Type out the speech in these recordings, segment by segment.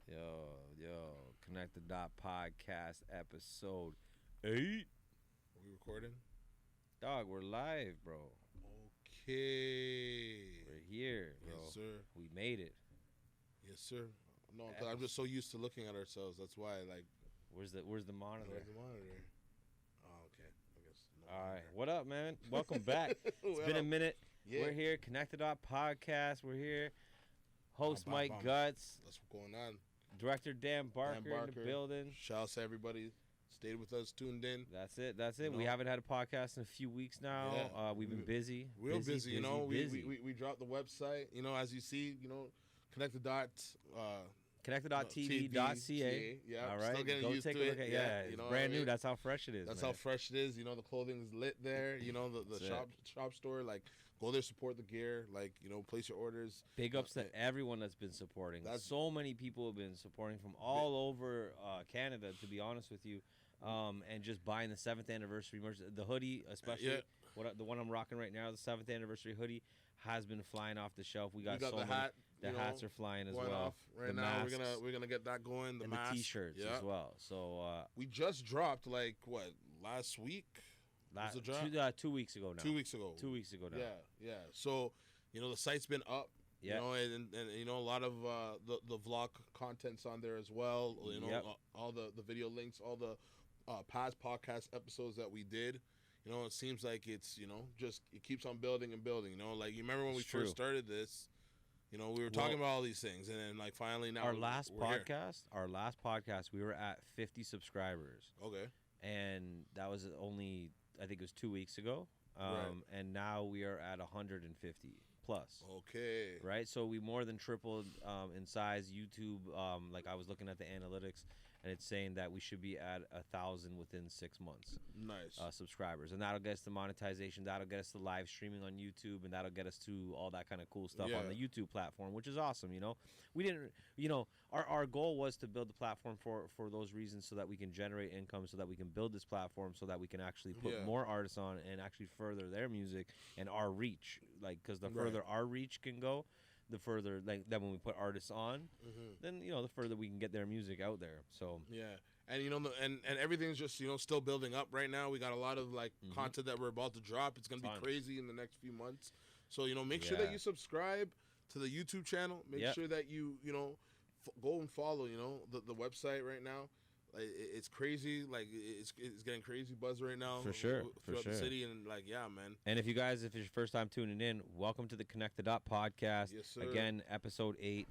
Yo, Connect the Dot Podcast episode 8. Are we recording? Dog, we're live, bro. Okay. We're here, bro. Yes, sir. We made it. Yes, sir. No, because I'm just so used to looking at ourselves. That's why, like. Where's the monitor? Where's the monitor? Oh, okay. I guess. No All right. monitor. What up, man? Welcome back. It's been a minute. Yeah. We're here. Connect the Dot Podcast. We're here. Host Bam, Mike bam. Gutz. That's what's going on. Director Dan Barker in the building. Shout out to everybody. Stayed with us, tuned in. That's it. That's it. You know? We haven't had a podcast in a few weeks now. Yeah. We've been busy. Real busy, you know. Busy. We dropped the website, you know, as you see, you know, Connect the Dot. Connected.tv.ca. Yeah, all right. Still getting Go used take to a look it. at You it's know brand what I new. mean? That's how fresh it is. That's man. how fresh it is. You know, the clothing's lit there. You know, the shop store. Like, go there, support the gear. Like, you know, place your orders. Big ups to everyone that's been supporting. So many people have been supporting from all over Canada, to be honest with you. And just buying the 7th anniversary merch. The hoodie, especially, the one I'm rocking right now, the 7th anniversary hoodie, has been flying off the shelf. We got so the many. hat. The hats are flying as well. Off right now, we're gonna get that going. The and masks, the t-shirts as well. So we just dropped last week. Was it drop? 2 weeks ago now. 2 weeks ago. 2 weeks ago now. Yeah. So you know the site's been up. Yeah. You know, and you know a lot of the vlog content's on there as well. You know, all the video links, all the past podcast episodes that we did. You know, it seems like it's, you know, just it keeps on building and building. You know, like you remember when we first started this. You know, we were talking about all these things, and then like finally now our last podcast, we were at 50 subscribers. Okay. And that was only, I think it was 2 weeks ago. Right. And now we are at 150 plus. Okay. Right. So we more than tripled in size. YouTube, like I was looking at the analytics, and it's saying that we should be at 1,000 within 6 months. Nice. Subscribers, and that'll get us to monetization. That'll get us to live streaming on YouTube, and that'll get us to all that kind of cool stuff on the YouTube platform, which is awesome. You know, we didn't. You know, our goal was to build the platform for those reasons, so that we can generate income, so that we can build this platform, so that we can actually put more artists on and actually further their music and our reach. Like, because the further our reach can go, the further, like, then when we put artists on, then, you know, the further we can get their music out there. So yeah, and you know, and everything's just, you know, still building up right now. We got a lot of like content that we're about to drop. It's gonna be crazy in the next few months. So you know, make sure that you subscribe to the YouTube channel. Make sure that you know go and follow. You know, the website right now. Like, it's crazy. Like, it's getting crazy buzz right now. For sure. Throughout the city. And, like, yeah, man. And if it's your first time tuning in, welcome to the Connect the Dot Podcast. Yes, sir. Again, episode 8.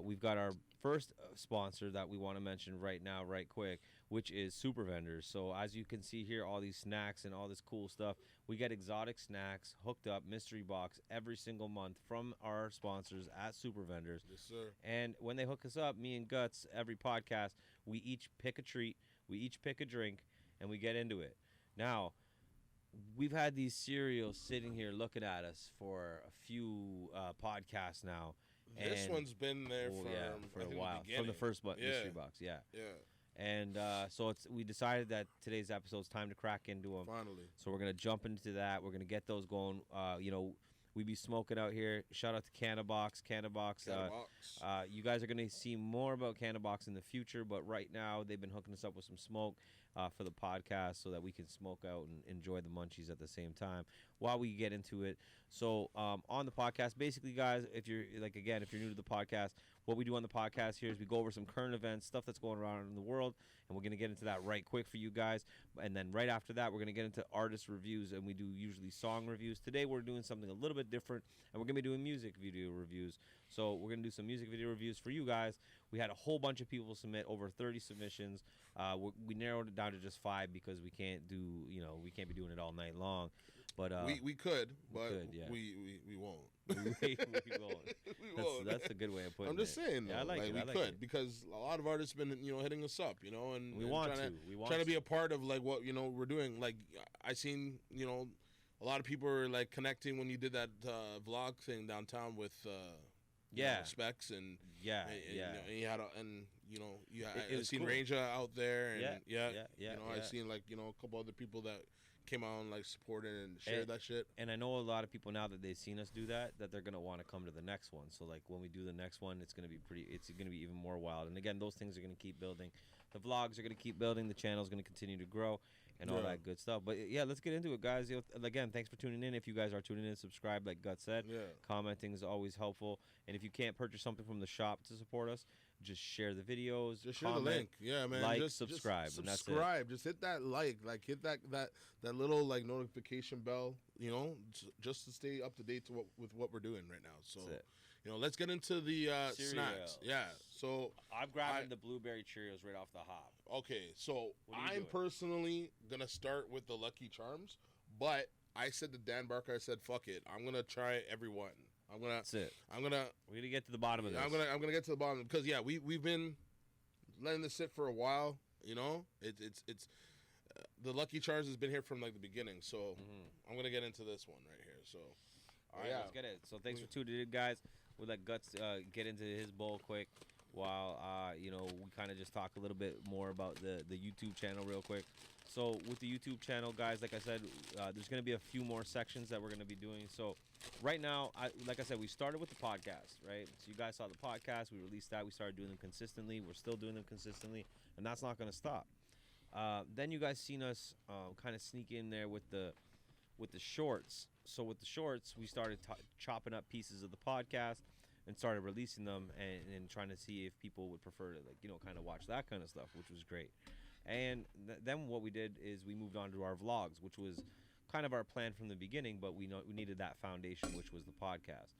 We've got our first sponsor that we want to mention right now, right quick, which is Super Vendors. So as you can see here, all these snacks and all this cool stuff. We get exotic snacks hooked up, mystery box, every single month from our sponsors at Super Vendors. Yes, sir. And when they hook us up, me and Gutz, every podcast, we each pick a treat, we each pick a drink, and we get into it. Now, we've had these cereals sitting here looking at us for a few podcasts now. This one's been there for a while, from the first mystery box. Yeah. And so we decided that today's episode is time to crack into them. Finally. So we're gonna jump into that. We're gonna get those going. You know, we be smoking out here. Shout out to Cannabox. You guys are gonna see more about Cannabox in the future, but right now they've been hooking us up with some smoke for the podcast, so that we can smoke out and enjoy the munchies at the same time while we get into it. So on the podcast, basically, guys, if you're new to the podcast, what we do on the podcast here is we go over some current events, stuff that's going around in the world, and we're gonna get into that right quick for you guys. And then right after that, we're gonna get into artist reviews, and we do usually song reviews. Today we're doing something a little bit different, and we're gonna be doing music video reviews. So we're gonna do some music video reviews for you guys. We had a whole bunch of people submit, over 30 submissions. We narrowed it down to just 5 because we can't be doing it all night long. But we could, but we won't. we won't. That's a good way of putting it. I'm just saying, though, we could, because a lot of artists have been, you know, hitting us up, you know, and we want to be a part of like what, you know, we're doing. Like, I seen, you know, a lot of people are like connecting when you did that vlog thing downtown with Specs and you know, and you had I seen cool. Ranger out there, and you know, I seen like, you know, a couple other people that came out and like supported and shared that shit. And I know a lot of people now that they've seen us do that they're gonna want to come to the next one. So like when we do the next one, it's gonna be even more wild. And again, those things are gonna keep building. The vlogs are gonna keep building. The channel's gonna continue to grow and all that good stuff. But yeah, let's get into it, guys. Again, thanks for tuning in. If you guys are tuning in, subscribe, like Gutz said. Commenting is always helpful. And if you can't purchase something from the shop to support us, just share the videos. Just share the link. Yeah, man. Like, subscribe. Just subscribe. Just hit that like. Hit that little like notification bell. You know, just to stay up to date with what we're doing right now. So, you know, let's get into the snacks. Yeah. So I'm grabbing the blueberry Cheerios right off the hop. Okay. So I'm personally gonna start with the Lucky Charms, but I said to Dan Barker, I said, "Fuck it. I'm gonna try every one." That's it. We're gonna get to the bottom of this. I'm gonna get to the bottom because we've been letting this sit for a while. You know, it's the Lucky Charms has been here from like the beginning. So I'm gonna get into this one right here. So all right, let's get it. So thanks for tuning in, guys. We'll let Gutz get into his bowl quick while you know, we kind of just talk a little bit more about the YouTube channel real quick. So with the YouTube channel, guys, like I said, there's going to be a few more sections that we're going to be doing. So right now, like I said, we started with the podcast, right? So you guys saw the podcast. We released that. We started doing them consistently. We're still doing them consistently, and that's not going to stop. Then you guys seen us kind of sneak in there with the shorts. So with the shorts, we started chopping up pieces of the podcast and started releasing them and trying to see if people would prefer to, like, you know, kind of watch that kind of stuff, which was great. And then what we did is we moved on to our vlogs, which was kind of our plan from the beginning, but we needed that foundation, which was the podcast.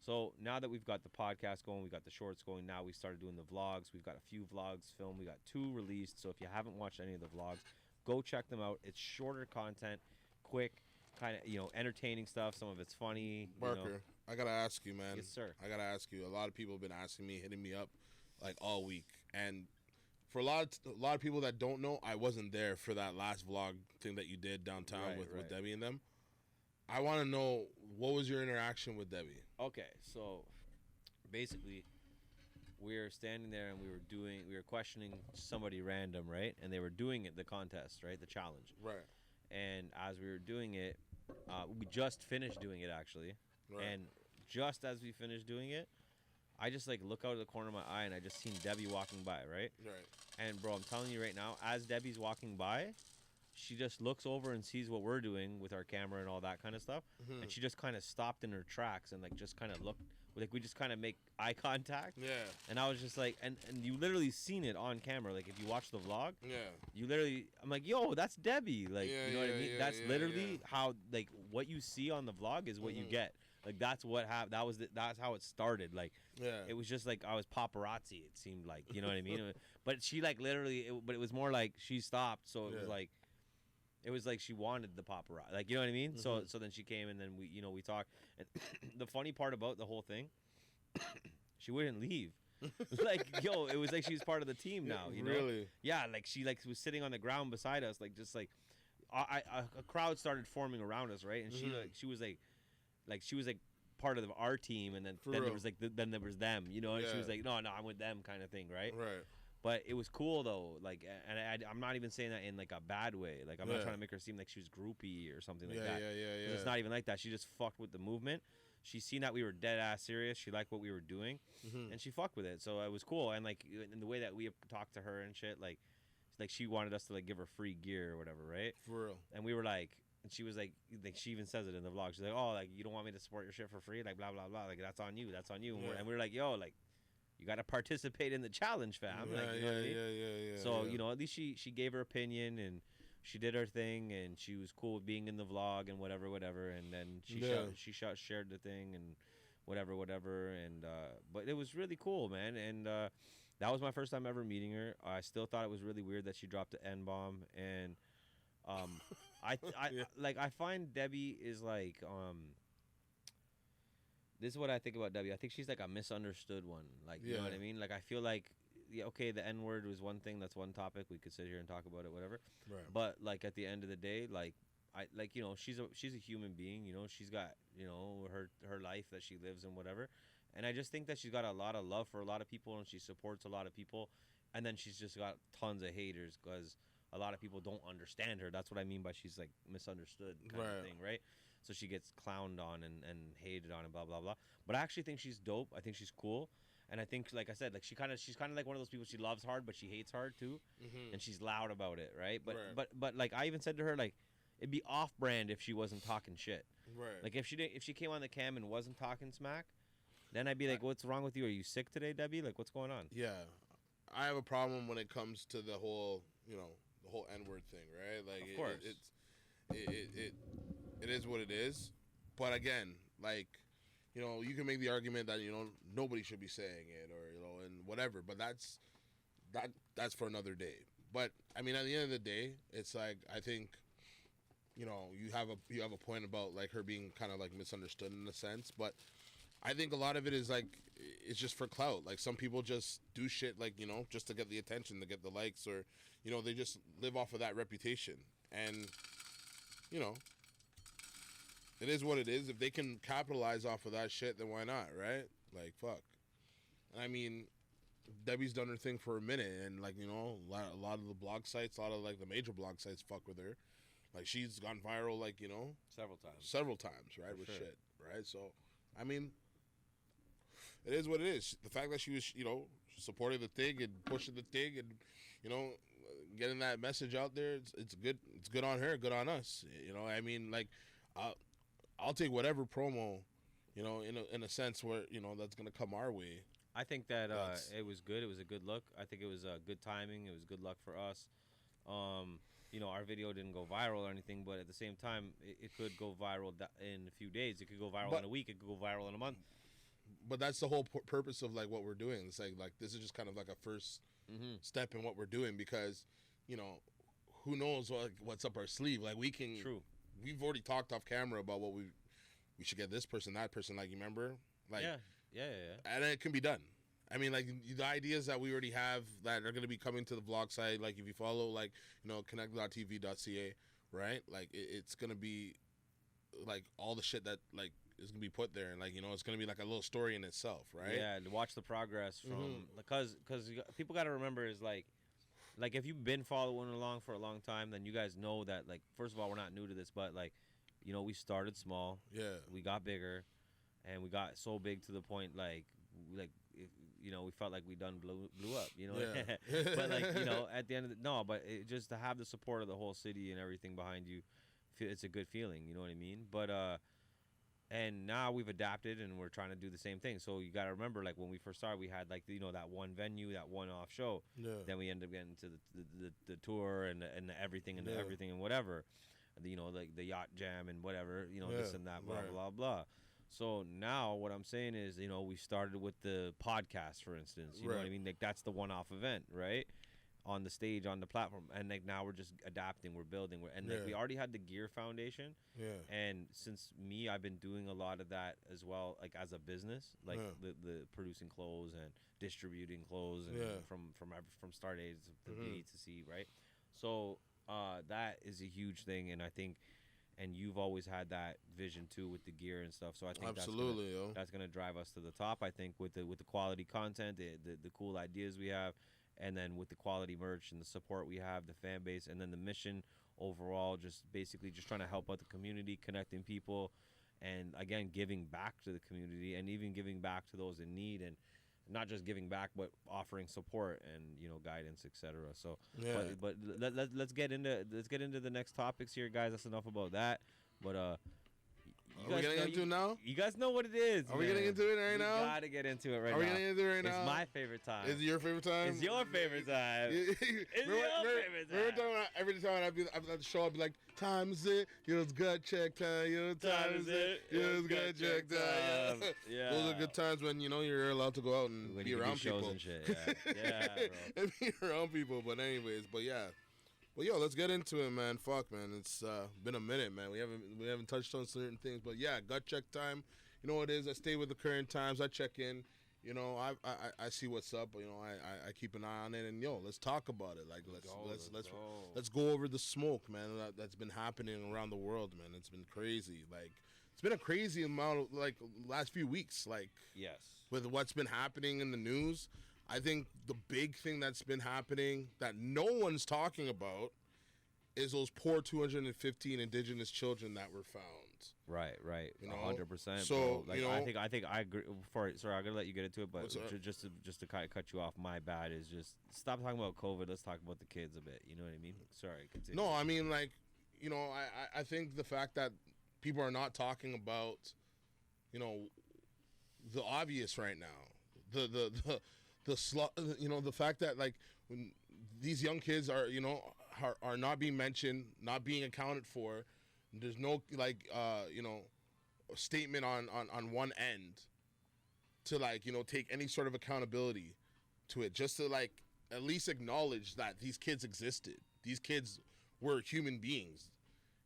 So now that we've got the podcast going, we got the shorts going, now we started doing the vlogs. We've got a few vlogs filmed. We got 2 released. So if you haven't watched any of the vlogs, go check them out. It's shorter content, quick, kind of, you know, entertaining stuff. Some of it's funny. Barker, you know. I got to ask you, man. Yes, sir. I got to ask you. A lot of people have been asking me, hitting me up like all week. And for a lot of people that don't know, I wasn't there for that last vlog thing that you did downtown with Debbie and them. I want to know, what was your interaction with Debbie? Okay, so basically, we were standing there and we were questioning somebody random, right? And they were doing the contest, right? The challenge. Right. And as we were doing it, we just finished doing it, actually. Right. And just as we finished doing it, I just like look out of the corner of my eye and I just seen Debbie walking by, right? Right. And bro, I'm telling you right now, as Debbie's walking by, she just looks over and sees what we're doing with our camera and all that kind of stuff. And she just kind of stopped in her tracks and like just kind of looked, like we just kind of make eye contact. Yeah. And I was just like, and you literally seen it on camera. Like if you watch the vlog, you literally, I'm like, yo, that's Debbie. Like, you know what I mean? That's literally how, like, what you see on the vlog is what you get. Like that's what happened. That's how it started. Like, it was just like I was paparazzi. It seemed like, you know what I mean. But she like literally, but it was more like she stopped. So it was like she wanted the paparazzi. Like, you know what I mean. So then she came and then we talked. And the funny part about the whole thing, she wouldn't leave. Like, yo, it was like she was part of the team now. You know? Really? Yeah. Like she like was sitting on the ground beside us, like just like a crowd started forming around us, right? And she was like part of our team, and then there was like then there was them, you know. And she was like, no, I'm with them, kind of thing, right? Right. But it was cool though, like, and I'm not even saying that in like a bad way. Like I'm not trying to make her seem like she was groupie or something like that. Yeah. It's not even like that. She just fucked with the movement. She seen that we were dead ass serious. She liked what we were doing, and she fucked with it. So it was cool. And like in the way that we talked to her and shit, like she wanted us to like give her free gear or whatever, right? For real. And we were like. And she was like, she even says it in the vlog. She's like, oh, like, you don't want me to support your shit for free? Like, blah, blah, blah. Like, that's on you. That's on you. And we were like, yo, like, you got to participate in the challenge, fam. Yeah, like, you know what I mean? Yeah. So, you know, at least she gave her opinion and she did her thing and she was cool with being in the vlog and whatever. And then she shared the thing and whatever. And, but it was really cool, man. And that was my first time ever meeting her. I still thought it was really weird that she dropped the N-bomb. And, I find Debbie is like this is what I think about Debbie. I think she's like a misunderstood one. Like, you know what I mean? Like, I feel like okay, the N-word was one thing, that's one topic. We could sit here and talk about it, whatever. Right. But like at the end of the day, like you know, she's a human being, you know, she's got, you know, her life that she lives and whatever. And I just think that she's got a lot of love for a lot of people and she supports a lot of people. And then she's just got tons of haters because a lot of people don't understand her. That's what I mean by she's like misunderstood kind of thing, right? So she gets clowned on and hated on and blah blah blah. But I actually think she's dope. I think she's cool. And I think, like I said, like she's kind of like one of those people. She loves hard, but she hates hard too, and she's loud about it, right? But like I even said to her, like it'd be off-brand if she wasn't talking shit. Right. Like if she came on the cam and wasn't talking smack, then I'd be like, what's wrong with you? Are you sick today, Debbie? Like what's going on? Yeah, I have a problem when it comes to the whole, the whole N-word thing, right? Like, of course, it is what it is. But again, like, you can make the argument that nobody should be saying it, or and whatever. But that's for another day. But I mean, at the end of the day, it's like I think, you have a point about like her being kind of like misunderstood in a sense. But I think a lot of it is like it's just for clout. Like some people just do shit like just to get the attention, to get the likes, or they just live off of that reputation. And it is what it is. If they can capitalize off of that shit, then why not, right? Like, fuck. I mean, Debbie's done her thing for a minute, and like a lot of the blog sites, a lot of like the major blog sites fuck with her. Like she's gone viral, like several times, right? With shit, right? So, I mean, it is what it is. The fact that she was, supporting the thing and pushing the thing, and getting that message out there, it's good. It's good on her, good on us. I mean, like, I'll take whatever promo, in a sense where that's gonna come our way. I think that it was good. It was a good look. I think it was good timing. It was good luck for us. Our video didn't go viral or anything, but at the same time, it could go viral in a few days. It could go viral in a week. It could go viral in a month. But that's the whole purpose of like what we're doing. It's like this is just kind of like a first step in what we're doing, because who knows what's up our sleeve. Like we can. True. We've already talked off camera about what we should get this person, that person. Like you remember, like yeah. And it can be done. I mean, like the ideas that we already have that are going to be coming to the vlog site. Like if you follow, like connect.tv.ca, right? Like it's going to be like all the shit that like is going to be put there, and like it's going to be like a little story in itself, right? Yeah, and watch the progress from because people got to remember is like if you've been following along for a long time, then you guys know that like first of all we're not new to this, but like we started small, we got bigger, and we got so big to the point like we felt like we done blew up, but like at the end of but just to have the support of the whole city and everything behind you, it's a good feeling, you know what I mean? But and now we've adapted and we're trying to do the same thing. So you got to remember, like when we first started, we had like that one venue, that one-off show. Yeah. Then we ended up getting to the tour and the everything and the everything and whatever, like the yacht jam and whatever, this and that, blah blah blah. So now what I'm saying is, we started with the podcast, for instance. You know what I mean? Like that's the one-off event, right? On the stage, on the platform, and like now we're just adapting, we're building, like we already had the gear foundation, and since I've been doing a lot of that as well, like as a business, like the producing clothes and distributing clothes, and from start A to B to C, right? So that is a huge thing, and I think, and you've always had that vision too with the gear and stuff. So I think that's gonna drive us to the top. I think with the quality content, the cool ideas we have. And then with the quality merch and the support we have, the fan base, and then the mission overall, just basically just trying to help out the community, connecting people, and again, giving back to the community and even giving back to those in need, and not just giving back, but offering support and guidance, etc. So, but let's get into the next topics here, guys. That's enough about that. But are we getting into it now? You guys know what it is. Are we getting into it right now? We gotta get into it right now. Are we getting into it right now? It's my favorite time. Is it your favorite time? It's your favorite time. It's your favorite time. Every time I'd be at the show, I'd be like, "Time is it? It's gut check time. Time is it? It's gut check time." Yeah. Those are good times when you're allowed to go out and when be you around do shows people and shit. Yeah, bro. And be around people. But anyways, yeah. Well, yo, let's get into it, man. Fuck, man. It's been a minute, man. We haven't touched on certain things, but yeah, gut check time. You know what it is? I stay with the current times. I check in. I see what's up. I keep an eye on it, and let's talk about it. Like let's go over the smoke, man. That's been happening around the world, man. It's been crazy. Like it's been a crazy amount of like last few weeks. Like with what's been happening in the news. I think the big thing that's been happening that no one's talking about is those poor 215 indigenous children that were found. Right. You know, 100%. so bro. Like, you know, I think I agree. Sorry, I'm gonna let you get into it, but just to kind of cut you off, my bad is just stop talking about COVID. Let's talk about the kids a bit. You know what I mean? Sorry. Continue. No, I mean, like, you know, I think the fact that people are not talking about, you know, the obvious right now, you know, the fact that like when these young kids are, you know, are not being mentioned, not being accounted for. There's no like you know, statement on one end to like, you know, take any sort of accountability to it, just to like at least acknowledge that these kids existed. These kids were human beings,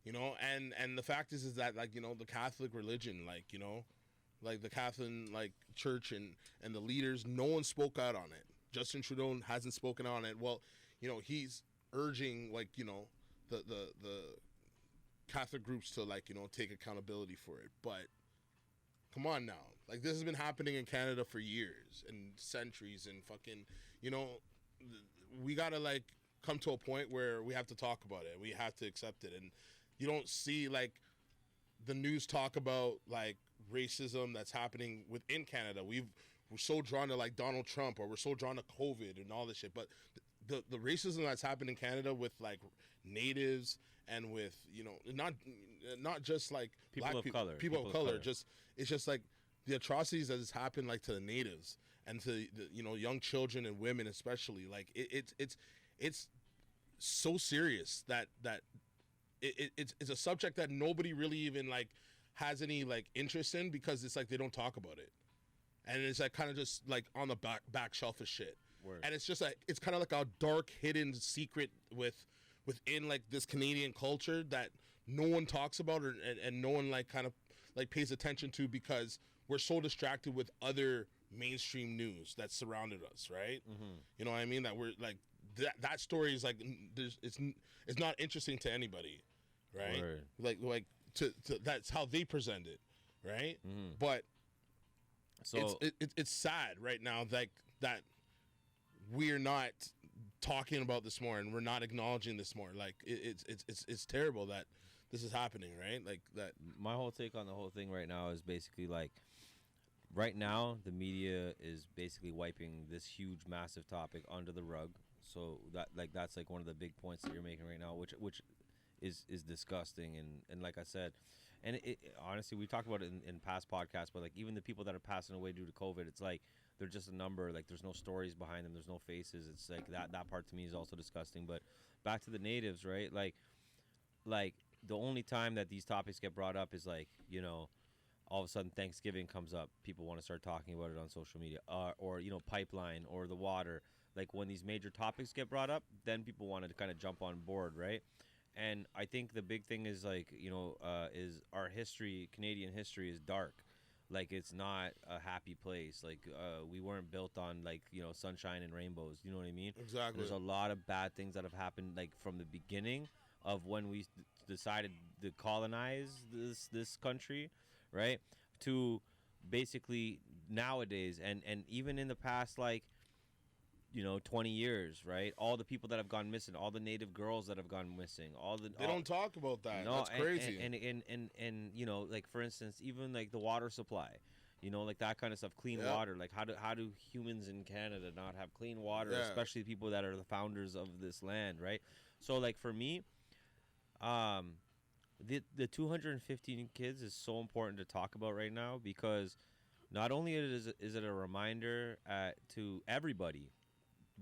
you know, and the fact is that like, you know, the Catholic religion, like, you know, like the Catholic like church and the leaders, no one spoke out on it. Justin Trudeau hasn't spoken on it. Well, you know, he's urging like, you know, the Catholic groups to like, you know, take accountability for it. But come on now, like this has been happening in Canada for years and centuries, and fucking, you know, we gotta like come to a point where we have to talk about it. We have to accept it. And you don't see like the news talk about like racism that's happening within Canada. We're so drawn to like Donald Trump, or we're so drawn to COVID and all this shit, but the racism that's happened in Canada with like natives and with, you know, not just like people black of color, people of color, just it's just like the atrocities that has happened like to the natives and to the, you know, young children and women especially. Like it's so serious that it's a subject that nobody really even like has any like interest in, because it's like they don't talk about it, and it's like kind of just like on the back shelf of shit. Word. And it's just like it's kind of like a dark hidden secret within like this Canadian culture that no one talks about, and no one like kind of like pays attention to, because we're so distracted with other mainstream news that surrounded us, right? Mm-hmm. You know what I mean? That we're like that story is like it's not interesting to anybody, right? Word. Like to that's how they present it, right? Mm-hmm. But so it's sad right now that we're not talking about this more, and we're not acknowledging this more. Like it's terrible that this is happening, right? Like that. My whole take on the whole thing right now is basically like, right now the media is basically wiping this huge, massive topic under the rug. So that's like one of the big points that you're making right now, which is disgusting. And like I said, and it honestly, we talked about it in past podcasts, but like even the people that are passing away due to COVID, it's like they're just a number. Like there's no stories behind them, there's no faces. It's like that part to me is also disgusting. But back to the natives, right? Like the only time that these topics get brought up is like, you know, all of a sudden Thanksgiving comes up, people want to start talking about it on social media, or you know, pipeline or the water. Like when these major topics get brought up, then people want to kind of jump on board, right? And I think the big thing is like, you know, is our history, Canadian history is dark. Like it's not a happy place. Like we weren't built on like, you know, sunshine and rainbows. You know what I mean? Exactly. There's a lot of bad things that have happened like from the beginning of when we decided to colonize this country, right? To basically nowadays, and even in the past, like, you know, 20 years, right? All the people that have gone missing, all the native girls that have gone missing, they don't talk about that. No, that's crazy. And you know, like for instance, even like the water supply, you know, like that kind of stuff, clean water. Like how do humans in Canada not have clean water, especially people that are the founders of this land, right? So like for me, the 215 kids is so important to talk about right now, because not only is it a reminder to everybody,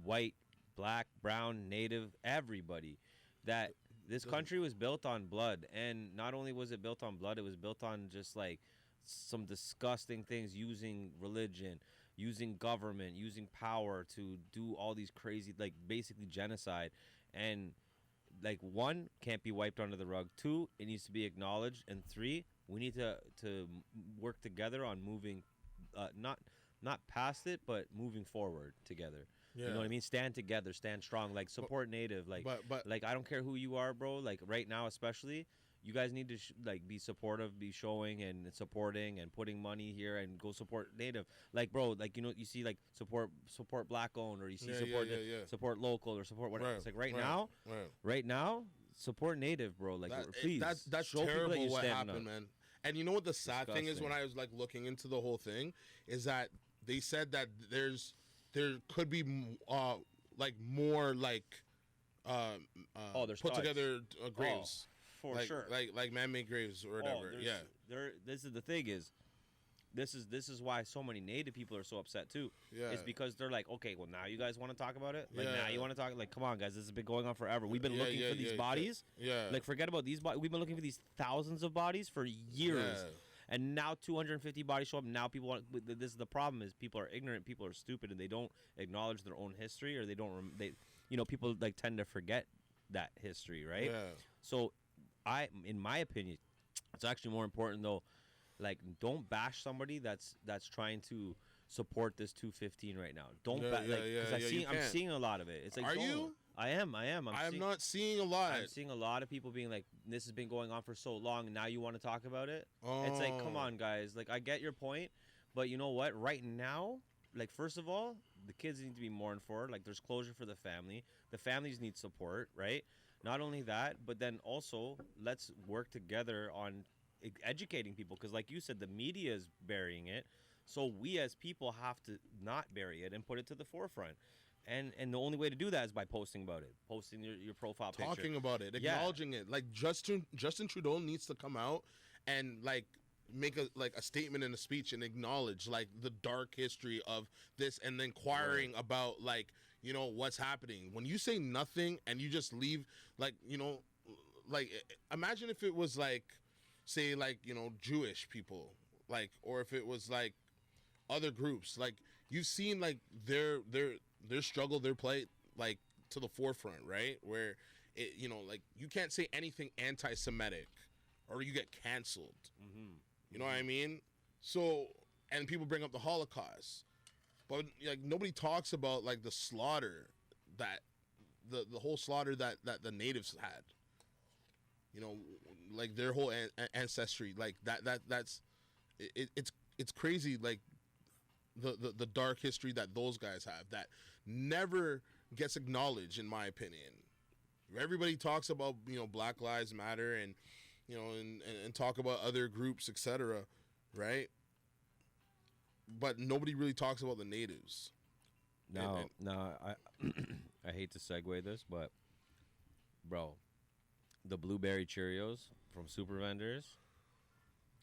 white, black, brown, native, everybody, that this country was built on blood. And not only was it built on blood, it was built on just like some disgusting things, using religion, using government, using power to do all these crazy, like basically genocide. And like, one, can't be wiped under the rug. Two, it needs to be acknowledged. And three, we need to work together on moving, not past it, but moving forward together. Yeah. You know what I mean? Stand together, stand strong, like support native, like like I don't care who you are, bro. Like right now, especially, you guys need to like be supportive, be showing and supporting and putting money here, and go support native. Like, bro, like, you know, you see like support black owned, or you see support local, or support whatever. It's like right now, support Native, bro. Like, please. That's show terrible that what happened, man. And you know what the sad thing is when I was like looking into the whole thing is that they said that there could be like more like put together graves. For sure. Like man-made graves or whatever. This is the thing is. This is why so many Native people are so upset too. Yeah, it's because they're like, okay, well now you guys want to talk about it. Like now you want to talk. Like, come on, guys, this has been going on forever. We've been looking for these bodies. Yeah. Like, forget about these bodies. We've been looking for these thousands of bodies for years, and now 250 bodies show up. Now people want. This is the problem: is people are ignorant, people are stupid, and they don't acknowledge their own history, or they don't. People like tend to forget that history, right? Yeah. So, in my opinion, it's actually more important though. Like, don't bash somebody that's trying to support this 215 right now. Don't because I'm seeing a lot of it. It's like, are you? I am. I'm not seeing a lot. I'm seeing a lot of people being like, this has been going on for so long, and now you want to talk about it? Oh. It's like, come on, guys. Like, I get your point, but you know what? Right now, like, first of all, the kids need to be mourned for. Like, there's closure for the family. The families need support, right? Not only that, but then also let's work together on educating people, because like you said, the media is burying it, so we as people have to not bury it and put it to the forefront, and the only way to do that is by posting about it, posting your profile picture, talking about it, acknowledging it. Like Justin Trudeau needs to come out and like make a statement in a speech and acknowledge like the dark history of this, and then inquiring about like, you know, what's happening. When you say nothing and you just leave, like, you know, like, imagine if it was like, say, like, you know, Jewish people, like, or if it was like other groups, like, you've seen like their struggle, their plight, like, to the forefront, right? Where it, you know, like, you can't say anything anti-Semitic or you get canceled. You know what I mean? So, and people bring up the Holocaust, but like nobody talks about like the slaughter that the whole slaughter that the natives had. You know, like their whole ancestry, like that's it's crazy. Like the dark history that those guys have that never gets acknowledged, in my opinion. Everybody talks about, you know, Black Lives Matter and, you know, and talk about other groups, etc., right? But nobody really talks about the natives. No, I hate to segue this, but bro, the blueberry Cheerios from Super Vendors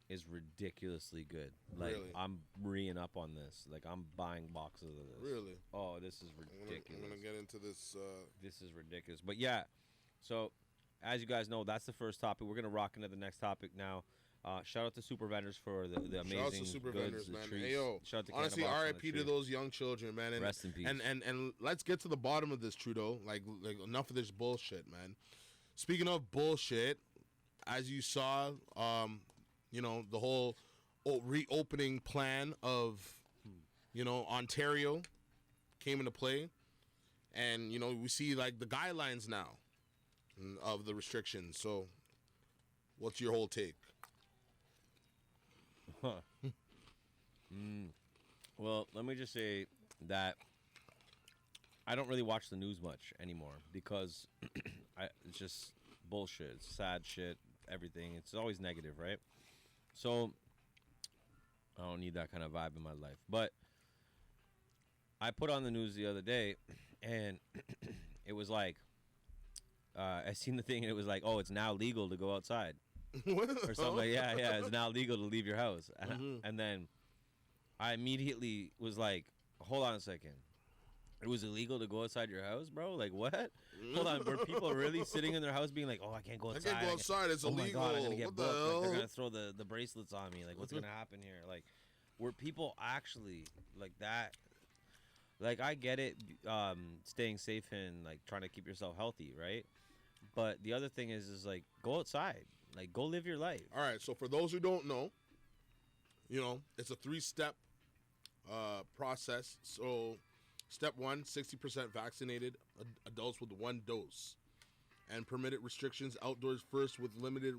is ridiculously good. Like, really? I'm reeing up on this. Like, I'm buying boxes of this. Really? Oh, this is ridiculous. I'm gonna get into this. This is ridiculous. But yeah, so as you guys know, that's the first topic. We're gonna rock into the next topic now. Shout out to Super Vendors for the amazing shout out to Super goods, Vendors, man. Treats. Hey, yo, shout out to honestly, RIP to those young children, man. And, rest in peace. And let's get to the bottom of this, Trudeau. Like enough of this bullshit, man. Speaking of bullshit, as you saw, you know, the whole reopening plan of, you know, Ontario came into play, and you know, we see like the guidelines now of the restrictions. So, what's your whole take? Well, let me just say that I don't really watch the news much anymore because it's just bullshit. It's sad shit, everything. It's always negative, right? So I don't need that kind of vibe in my life. But I put on the news the other day, and it was like, I seen the thing, and it was like, oh, it's now legal to go outside. Or something like, yeah, it's now legal to leave your house. And then I immediately was like, hold on a second. It was illegal to go outside your house, bro? Like, what? Hold on, were people really sitting in their house being like, oh, I can't go outside. I can't go outside, it's illegal. Oh my God, I'm going to get booked. Like, they're going to throw the bracelets on me. Like, what's going to happen here? Like, were people actually like that? Like, I get it, staying safe and, like, trying to keep yourself healthy, right? But the other thing is like, go outside. Like, go live your life. All right, so for those who don't know, you know, it's a 3-step process. So, step 1, 60% vaccinated adults with 1 dose. And permitted restrictions outdoors first with limited,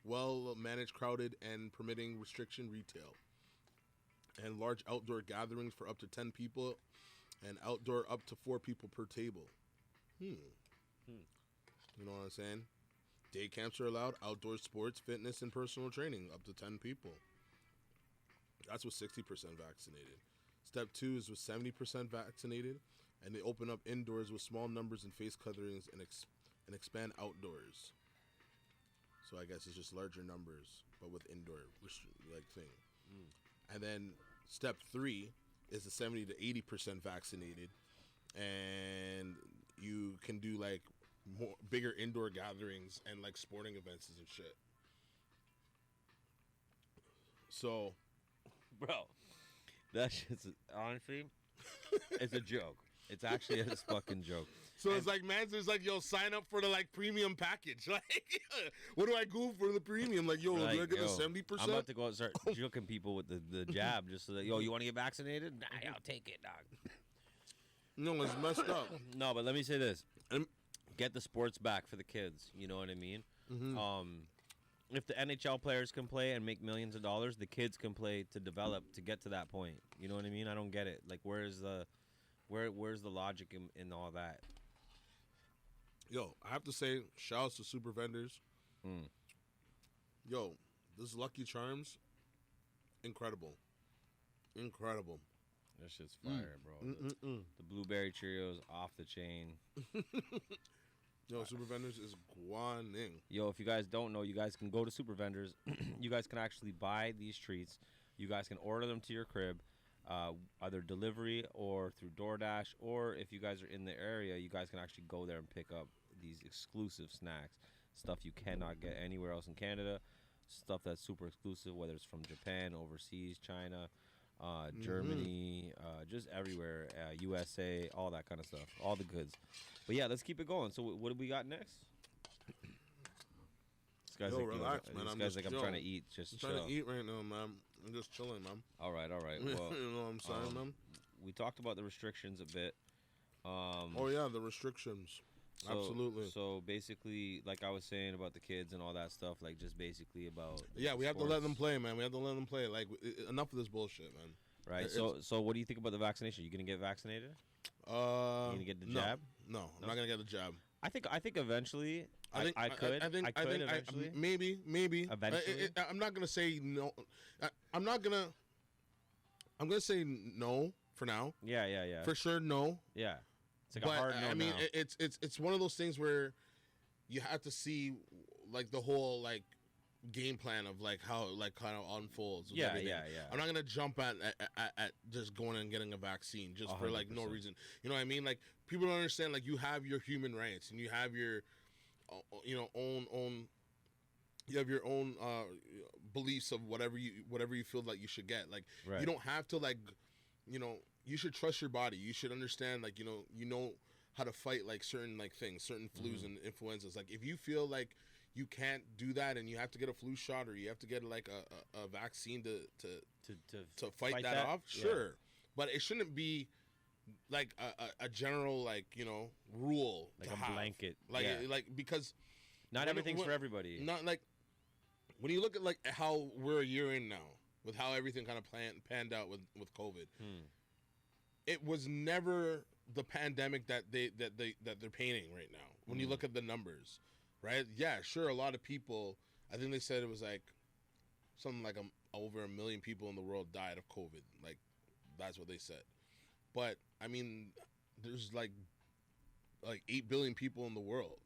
well-managed, crowded, and permitting restriction retail. And large outdoor gatherings for up to 10 people and outdoor up to 4 people per table. You know what I'm saying? Day camps are allowed. Outdoor sports, fitness, and personal training, up to 10 people. That's with 60% vaccinated. Step 2 is with 70% vaccinated, and they open up indoors with small numbers and face coverings and expand outdoors. So I guess it's just larger numbers, but with indoor thing. And then step 3 is the 70 to 80% vaccinated, and you can do like bigger indoor gatherings and like sporting events and shit. So, bro, that shit's honestly, it's a joke. It's actually a fucking joke. So it's like, man, there's like, yo, sign up for the like premium package. Like, what do I go for the premium? Like, yo, do I get the 70%? I'm about to go and start joking people with the jab, just so that, yo, you want to get vaccinated? Nah, I'll take it, dog. No, it's messed up. No, but let me say this: get the sports back for the kids. You know what I mean? Mm-hmm. If the NHL players can play and make millions of dollars, the kids can play to develop to get to that point. You know what I mean? I don't get it. Like, where's the logic in all that? Yo, I have to say, shouts to super vendors. Yo, this Lucky Charms, incredible. That shit's fire, bro. The blueberry Cheerios off the chain. Yo, Super Vendors is guaning. Yo, if you guys don't know, you guys can go to Super Vendors. You guys can actually buy these treats. You guys can order them to your crib, either delivery or through DoorDash. Or if you guys are in the area, you guys can actually go there and pick up these exclusive snacks. Stuff you cannot get anywhere else in Canada. Stuff that's super exclusive, whether it's from Japan, overseas, China, Germany, just everywhere, USA, all that kind of stuff, all the goods. But yeah, let's keep it going. So what do we got next? This guy's like, relax, man. This guy's like, I'm trying to eat. Just chill. Trying to eat right now, man. I'm just chilling, man. All right. Well, you know what I'm saying, man? We talked about the restrictions a bit. Oh yeah, the restrictions. Absolutely. So basically, like I was saying about the kids and all that stuff, like just basically about we have to let them play, man. We have to let them play. Like enough of this bullshit, man. Right. So what do you think about the vaccination? You gonna get vaccinated? You gonna get the jab? No, I'm not gonna get the jab. I think eventually I could eventually. Maybe. Eventually. I'm not gonna say no. I'm gonna say no for now. Yeah. For sure, no. Yeah. It's like a hard no. I mean, now. it's one of those things where you have to see like the whole like game plan of like how it like kind of unfolds. Yeah. I'm not gonna jump at just going and getting a vaccine just 100%. For like no reason. You know what I mean? Like people don't understand. Like you have your human rights and you have your, own. You have your own beliefs of whatever you feel like you should get. Like you don't have to like, you should trust your body. You should understand like you know how to fight like certain like things, certain flus and influenzas. Like if you feel like you can't do that and you have to get a flu shot or you have to get like a vaccine to fight that off, sure. But it shouldn't be like a general like rule, like a blanket, like because not everything's for everybody. Not like when you look at like how we're a year in now with how everything kind of panned out with COVID. It was never the pandemic that they're painting right now. When you look at the numbers, right? Yeah, sure. A lot of people. I think they said it was like something like over 1 million people in the world died of COVID. Like that's what they said. But I mean, there's like 8 billion people in the world.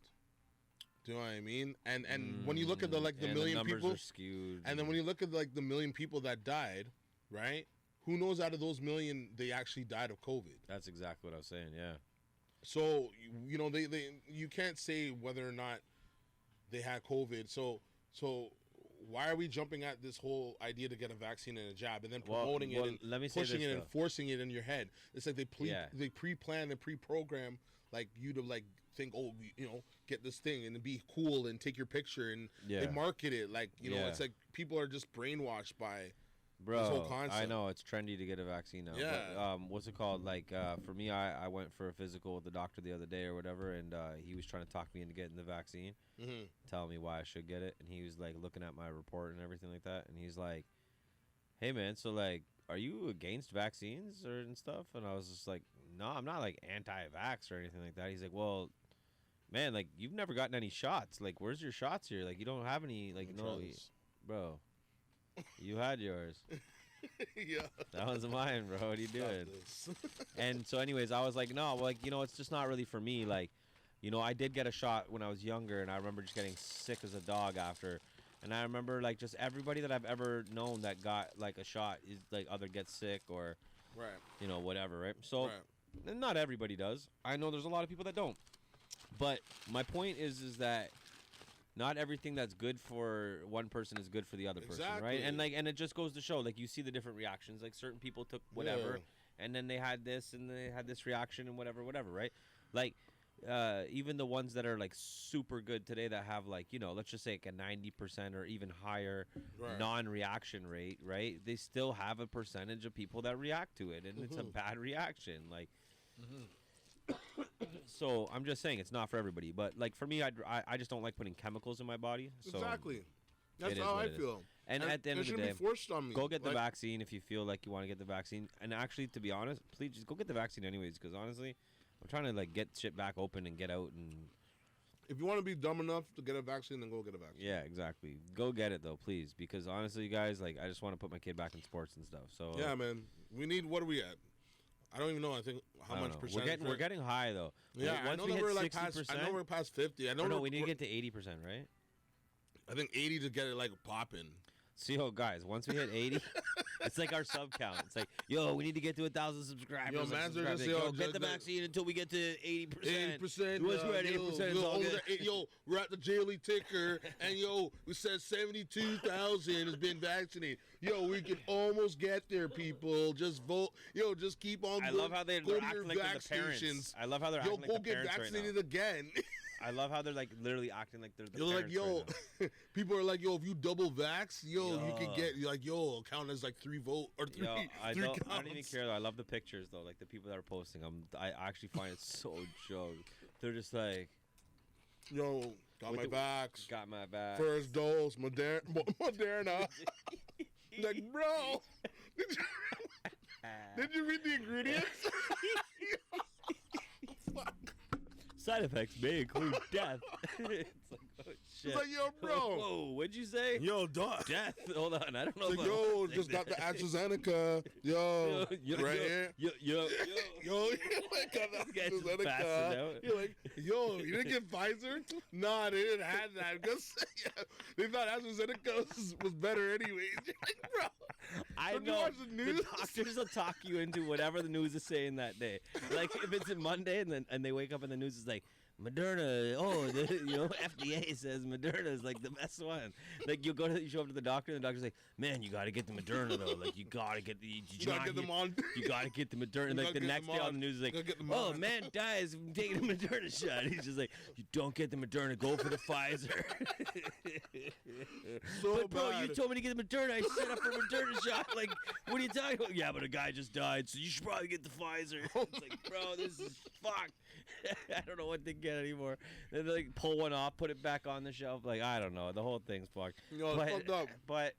Do you know what I mean? And when you look at the million people, are skewed. And then when you look at like the million people that died, right? Who knows out of those million they actually died of COVID? That's exactly what I was saying. Yeah. So they you can't say whether or not they had COVID. So why are we jumping at this whole idea to get a vaccine and a jab and then promoting it and pushing it and forcing it in your head? It's like they pre-plan and pre-program like you to like think, get this thing and be cool and take your picture and they market it like it's like people are just brainwashed by this whole concept. I know it's trendy to get a vaccine now. Yeah. But, what's it called? Like for me, I went for a physical with the doctor the other day or whatever, and he was trying to talk me into getting the vaccine, telling me why I should get it, and he was like looking at my report and everything like that, and he's like, "Hey man, so like, are you against vaccines and stuff?" And I was just like, "No, I'm not like anti-vax or anything like that." He's like, "Well, Man, like, you've never gotten any shots. Like, where's your shots here? Like, you don't have any. Like, no, bro. You had yours. Yeah. That was mine, bro. What are you doing? And so, anyways, I was like, no, like, it's just not really for me. Like, I did get a shot when I was younger, and I remember just getting sick as a dog after. And I remember, like, just everybody that I've ever known that got, like, a shot is, like, either gets sick or, right. Whatever, right? So, not everybody does. I know there's a lot of people that don't. But my point is that not everything that's good for one person is good for the other person, right? And it just goes to show, like, you see the different reactions. Like, certain people took whatever, and then they had this, and they had this reaction, and whatever, right? Like, even the ones that are, like, super good today that have, like, let's just say like a 90% or even higher non-reaction rate, right? They still have a percentage of people that react to it, and it's a bad reaction, like. So I'm just saying it's not for everybody, but like for me, I just don't like putting chemicals in my body. So exactly, that's how I feel. And at the end of the day, be forced on me. Go get the vaccine if you feel like you want to get the vaccine. And actually, to be honest, please just go get the vaccine anyways, because honestly, I'm trying to like get shit back open and get out. And if you want to be dumb enough to get a vaccine, then go get a vaccine. Yeah, exactly. Go get it though, please, because honestly, you guys, like, I just want to put my kid back in sports and stuff. So yeah, man, we need. What are we at? I don't even know. I think how much percent. We're getting high though. Yeah, once I know we that hit we're like 60%, past. I know we're past 50. I know. No, we need to get to 80%, right? I think 80 to get it like popping. See, guys, once we hit 80, it's like our sub count. It's like, yo, we need to get to 1,000 subscribers. Yo, man's are just, get the vaccine until we get to 80%. 80%. Once we're at 80%, it's all good. Yo, we're at the Jayden ticker, and yo, we said 72,000 has been vaccinated. Yo, we can almost get there, people. Just vote. Yo, just keep on. I love how they're acting like the parents. I love how they're acting like the parents right now. Yo, go get vaccinated again. I love how they're like literally acting like they're the you're parents. Like, yo, right people are like, yo, if you double vax, you can get, like, yo, count as like 3 vote or 3. I don't even care though. I love the pictures though, like the people that are posting. I actually find it so joke. They're just like, yo, got my vax. Got my vax. First dose, Moderna. Like, bro, did you read the ingredients? Fuck. Side effects may include death. It's like, oh shit. It's like, yo, bro. Whoa, what'd you say? Yo, dog. Death. Hold on, I don't know. Like, yo, just got the AstraZeneca. Yo, right here. Yo. Got the AstraZeneca. You're like, yo, you didn't get Pfizer? Nah, they didn't have that because they thought AstraZeneca was better anyways. You're like, bro. I know. You watch the news? The doctors will talk you into whatever the news is saying that day. Like if it's a Monday and they wake up and the news is like, Moderna, FDA says Moderna is like the best one. Like you show up to the doctor and the doctor's like, man, you got to get the Moderna though. Like you got to get the, you got to get them on. You got to get the Moderna. And like the next day on the news is like, oh, man dies from taking a Moderna shot. He's just like, you don't get the Moderna, go for the Pfizer. But bro, you told me to get the Moderna. I set up for a Moderna shot. Like, what are you talking about? Yeah, but a guy just died, so you should probably get the Pfizer. It's like, bro, this is fucked. I don't know what to get anymore. Then they like pull one off, put it back on the shelf. Like I don't know. The whole thing's fucked. It's fucked up. But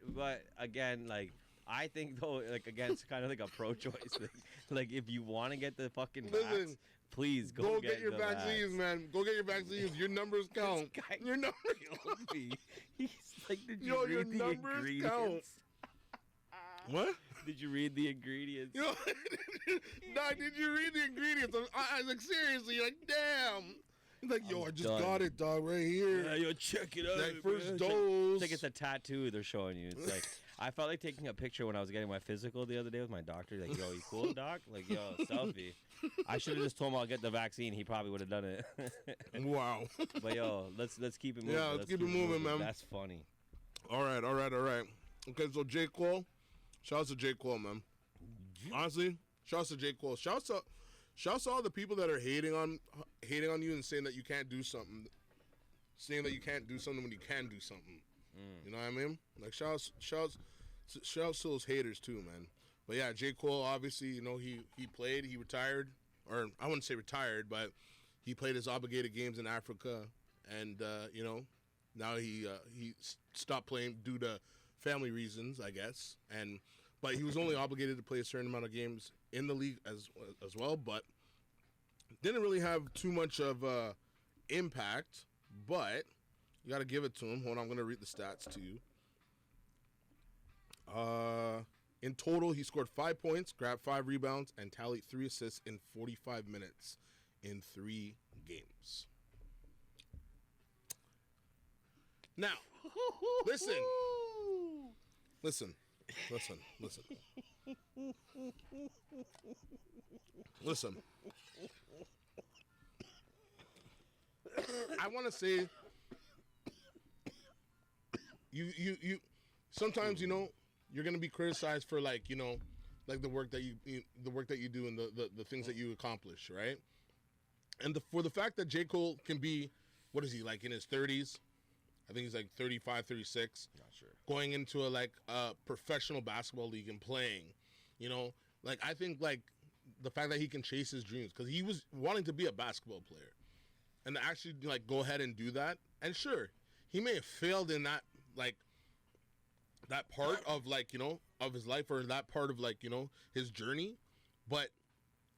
again, like I think though, like again, it's kind of like a pro-choice thing. Like if you want to get the fucking vax, please go get your vaccines, man. Go get your vaccines. Your numbers count. Your numbers count. He's like, did you your read the numbers ingredients? Count. What? Did you read the ingredients? Nah, did you read the ingredients? I was like, seriously, like, damn. He's like, yo, I just got it, dog, right here. Yeah, yo, check it out. Like, first dose. It's like it's a tattoo they're showing you. It's like, I felt like taking a picture when I was getting my physical the other day with my doctor. Like, yo, you cool, doc? Like, yo, selfie. I should have just told him I'll get the vaccine. He probably would have done it. Wow. But, yo, let's keep it moving. Yeah, let's keep it moving, man. That's funny. All right. Okay, so J. Cole. Shout out to J. Cole, man. Honestly, shout out to J. Cole. Shout out to all the people that are hating on you and saying that you can't do something. Saying that you can't do something when you can do something. You know what I mean? Like shout out to those haters too, man. But yeah, J. Cole obviously, he played, he retired, or I wouldn't say retired, but he played his obligated games in Africa, and now he stopped playing due to family reasons, I guess, but he was only obligated to play a certain amount of games in the league as well, but didn't really have too much of impact, but you got to give it to him. Hold on, I'm going to read the stats to you. In total, he scored 5 points, grabbed 5 rebounds, and tallied 3 assists in 45 minutes in 3 games. Now, listen. I want to say, you sometimes, you're gonna be criticized for like the work that you do and the things that you accomplish, right? And for the fact that J. Cole can be, what is he, like in his 30s? I think he's like 35, 36. Not sure. Going into a professional basketball league and playing, like I think like the fact that he can chase his dreams, because he was wanting to be a basketball player, and to actually like go ahead and do that. And sure, he may have failed in that like that part of like of his life, or that part of like his journey, but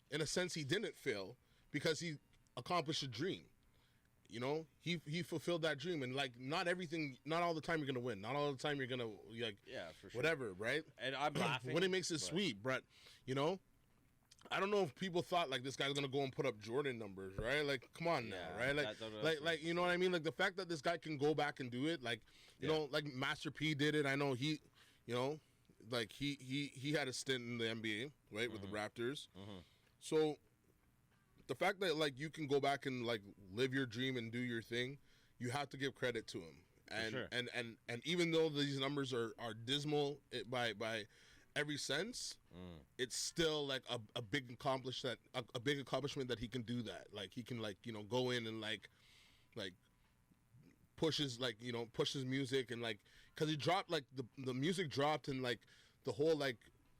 in a sense he didn't fail because he accomplished a dream. He fulfilled that dream, and like not all the time you're gonna win, not all the time you're gonna like for sure. Whatever, right? And I'm laughing when it makes it sweet, but I don't know if people thought like this guy's gonna go and put up Jordan numbers, right? Like, come on now, right? Like you know what I mean? Like the fact that this guy can go back and do it, like like Master P did it. I know he, like he had a stint in the NBA, right, with the Raptors. So the fact that like you can go back and like live your dream and do your thing, you have to give credit to him. And sure. and even though these numbers are dismal by every sense, it's still like a big accomplishment that he can do that. Like he can like go in and like push his music, and like because he dropped like the music dropped, and like the whole like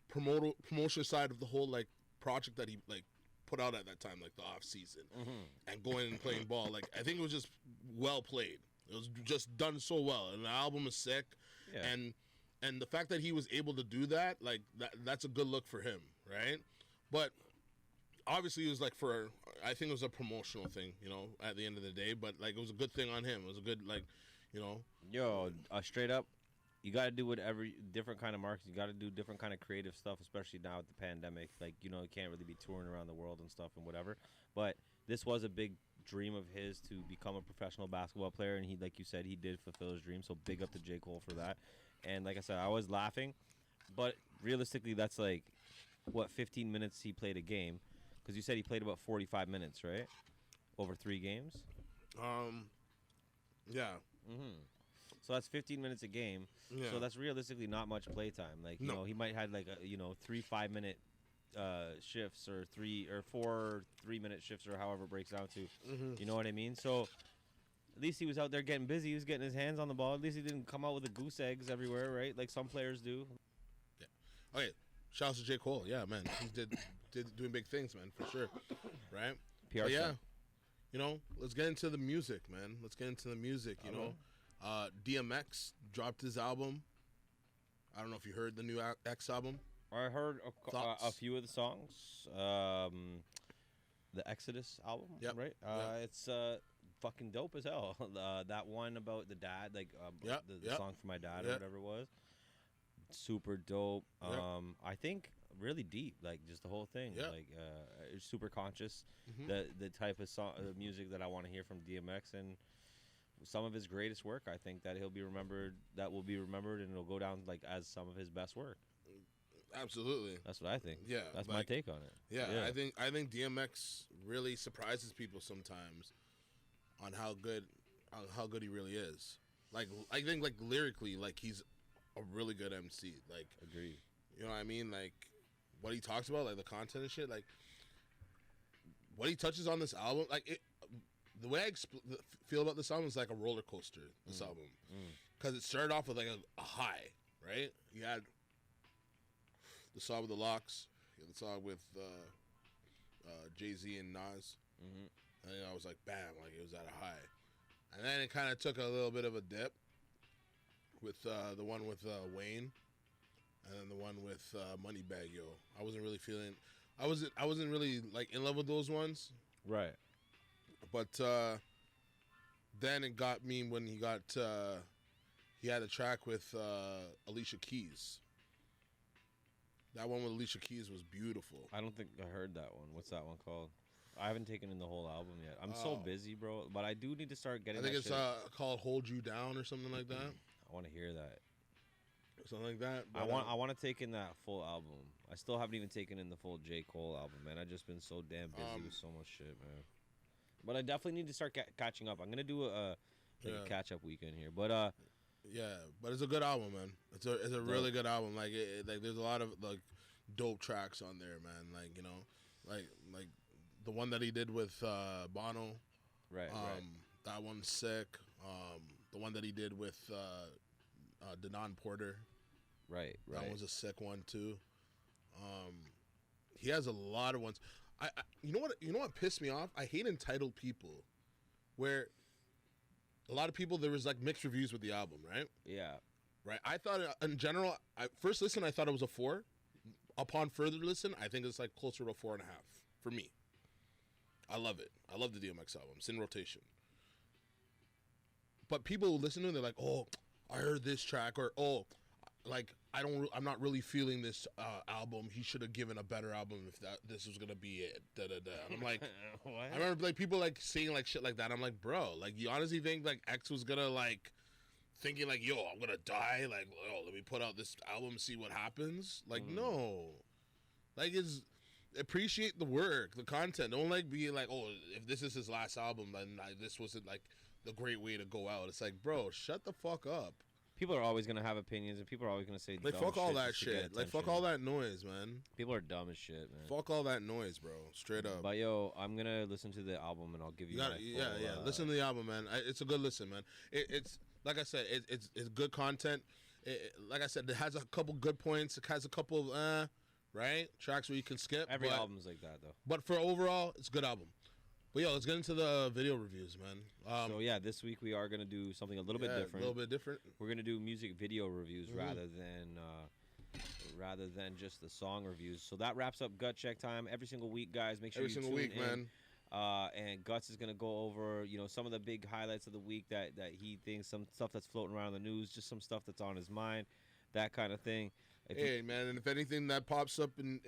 promotion side of the whole like project that he like put out at that time, like the off season, and going and playing ball. Like I think it was just well played. It was just done so well, and the album is sick. Yeah. And the fact that he was able to do that, like that's a good look for him, right? But obviously it was like I think it was a promotional thing, at the end of the day. But like it was a good thing on him. It was a good Yo, straight up, you got to do whatever different kind of marketing. You got to do different kind of creative stuff, especially now with the pandemic. Like you can't really be touring around the world and stuff and whatever. But this was a big dream of his to become a professional basketball player, and he, like you said, he did fulfill his dream. So big up to J. Cole for that. And like I said, I was laughing, but realistically, that's like, 15 minutes he played a game? Because you said he played about 45 minutes, right? Over 3 games? Yeah. So that's 15 minutes a game. Yeah. So that's realistically not much playtime. Like, he might have like, 3 5-minute shifts, or 3 or 4 3-minute shifts, or however it breaks down to. You know what I mean? So at least he was out there getting busy. He was getting his hands on the ball. At least he didn't come out with the goose eggs everywhere, right? Like some players do. Yeah. Okay. Shout out to J. Cole. Yeah, man. He did doing big things, man, for sure. Right? PR. But yeah. Let's get into the music, man. Let's get into the music, DMX dropped his album. I don't know if you heard the new X album. I heard a few of the songs. The Exodus album, right? It's fucking dope as hell. That one about the dad, like the song for my dad or whatever it was. Super dope. I think really deep, like just the whole thing. Like it's super conscious. The type of song, music that I want to hear from DMX, and some of his greatest work. I think that will be remembered, and it'll go down like as some of his best work. Absolutely. That's what I think. Yeah, that's my take on it. Yeah, I think DMX really surprises people sometimes on how good he really is. Like I think like lyrically, like he's a really good MC. Like agree. You know what I mean? Like what he talks about, like the content and shit, like what he touches on this album, like it. The way I feel about this album is like a roller coaster. This album, because it started off with like a high, right? You had the song with the Locks, you had the song with Jay-Z and Nas, and I was like, bam, like it was at a high, and then it kind of took a little bit of a dip with the one with Wayne, and then the one with Moneybagg Yo. I wasn't really feeling, I wasn't really like in love with those ones, right? But then it got me when he got he had a track with Alicia Keys. That one with Alicia Keys was beautiful. I don't think I heard that one. What's that one called? I haven't taken in the whole album yet. I'm so busy, bro. But I do need to start getting. I think it's called "Hold You Down" or something like that. I want to hear that. Something like that. I want to take in that full album. I still haven't even taken in the full J. Cole album, man. I've just been so damn busy with so much shit, man. But I definitely need to start catching up. I'm gonna do a catch up weekend here, but yeah, but it's a good album, man. It's a really good album. Like like there's a lot of like dope tracks on there, man. Like like the one that he did with Bono, right. That one's sick. The one that he did with Denon Porter, right. That was a sick one too. He has a lot of ones. You know what pissed me off? I hate entitled people, where a lot of people, there was like mixed reviews with the album, right? Yeah. Right. I thought in general, first listen, I thought it was a 4. Upon further listen, I think it's like closer to a 4.5 for me. I love it. I love the DMX album. It's in rotation. But people who listen to it, they're like, oh, I heard this track, or oh, like I'm not really feeling this album. He should have given a better album if this was gonna be it. Da da da. And I'm like, what? I remember like people like saying like shit like that. I'm like, bro, like you honestly think like X was gonna like thinking like, yo, I'm gonna die. Like, oh, let me put out this album, see what happens. Like, no, like it's appreciate the work, the content. Don't like be like, oh, if this is his last album, then this wasn't like the great way to go out. It's like, bro, shut the fuck up. People are always gonna have opinions, and people are always gonna say like fuck all that shit. Like fuck all that noise, man. People are dumb as shit, man. Fuck all that noise, bro. Straight up. But yo, I'm gonna listen to the album, and I'll give you. Listen to the album, man. It's a good listen, man. It's like I said, it's good content. Like I said, it has a couple good points. It has a couple right tracks where you can skip. Every album's like that, though. But for overall, it's a good album. But yo, let's get into the video reviews, man. So yeah, this week we are gonna do something a little bit different. A little bit different. We're gonna do music video reviews rather than just the song reviews. So that wraps up Gut Check time every single week, guys. Make sure you tune in. Man. And Gutz is gonna go over some of the big highlights of the week that he thinks, some stuff that's floating around the news, just some stuff that's on his mind, that kind of thing. Man, and if anything that pops up in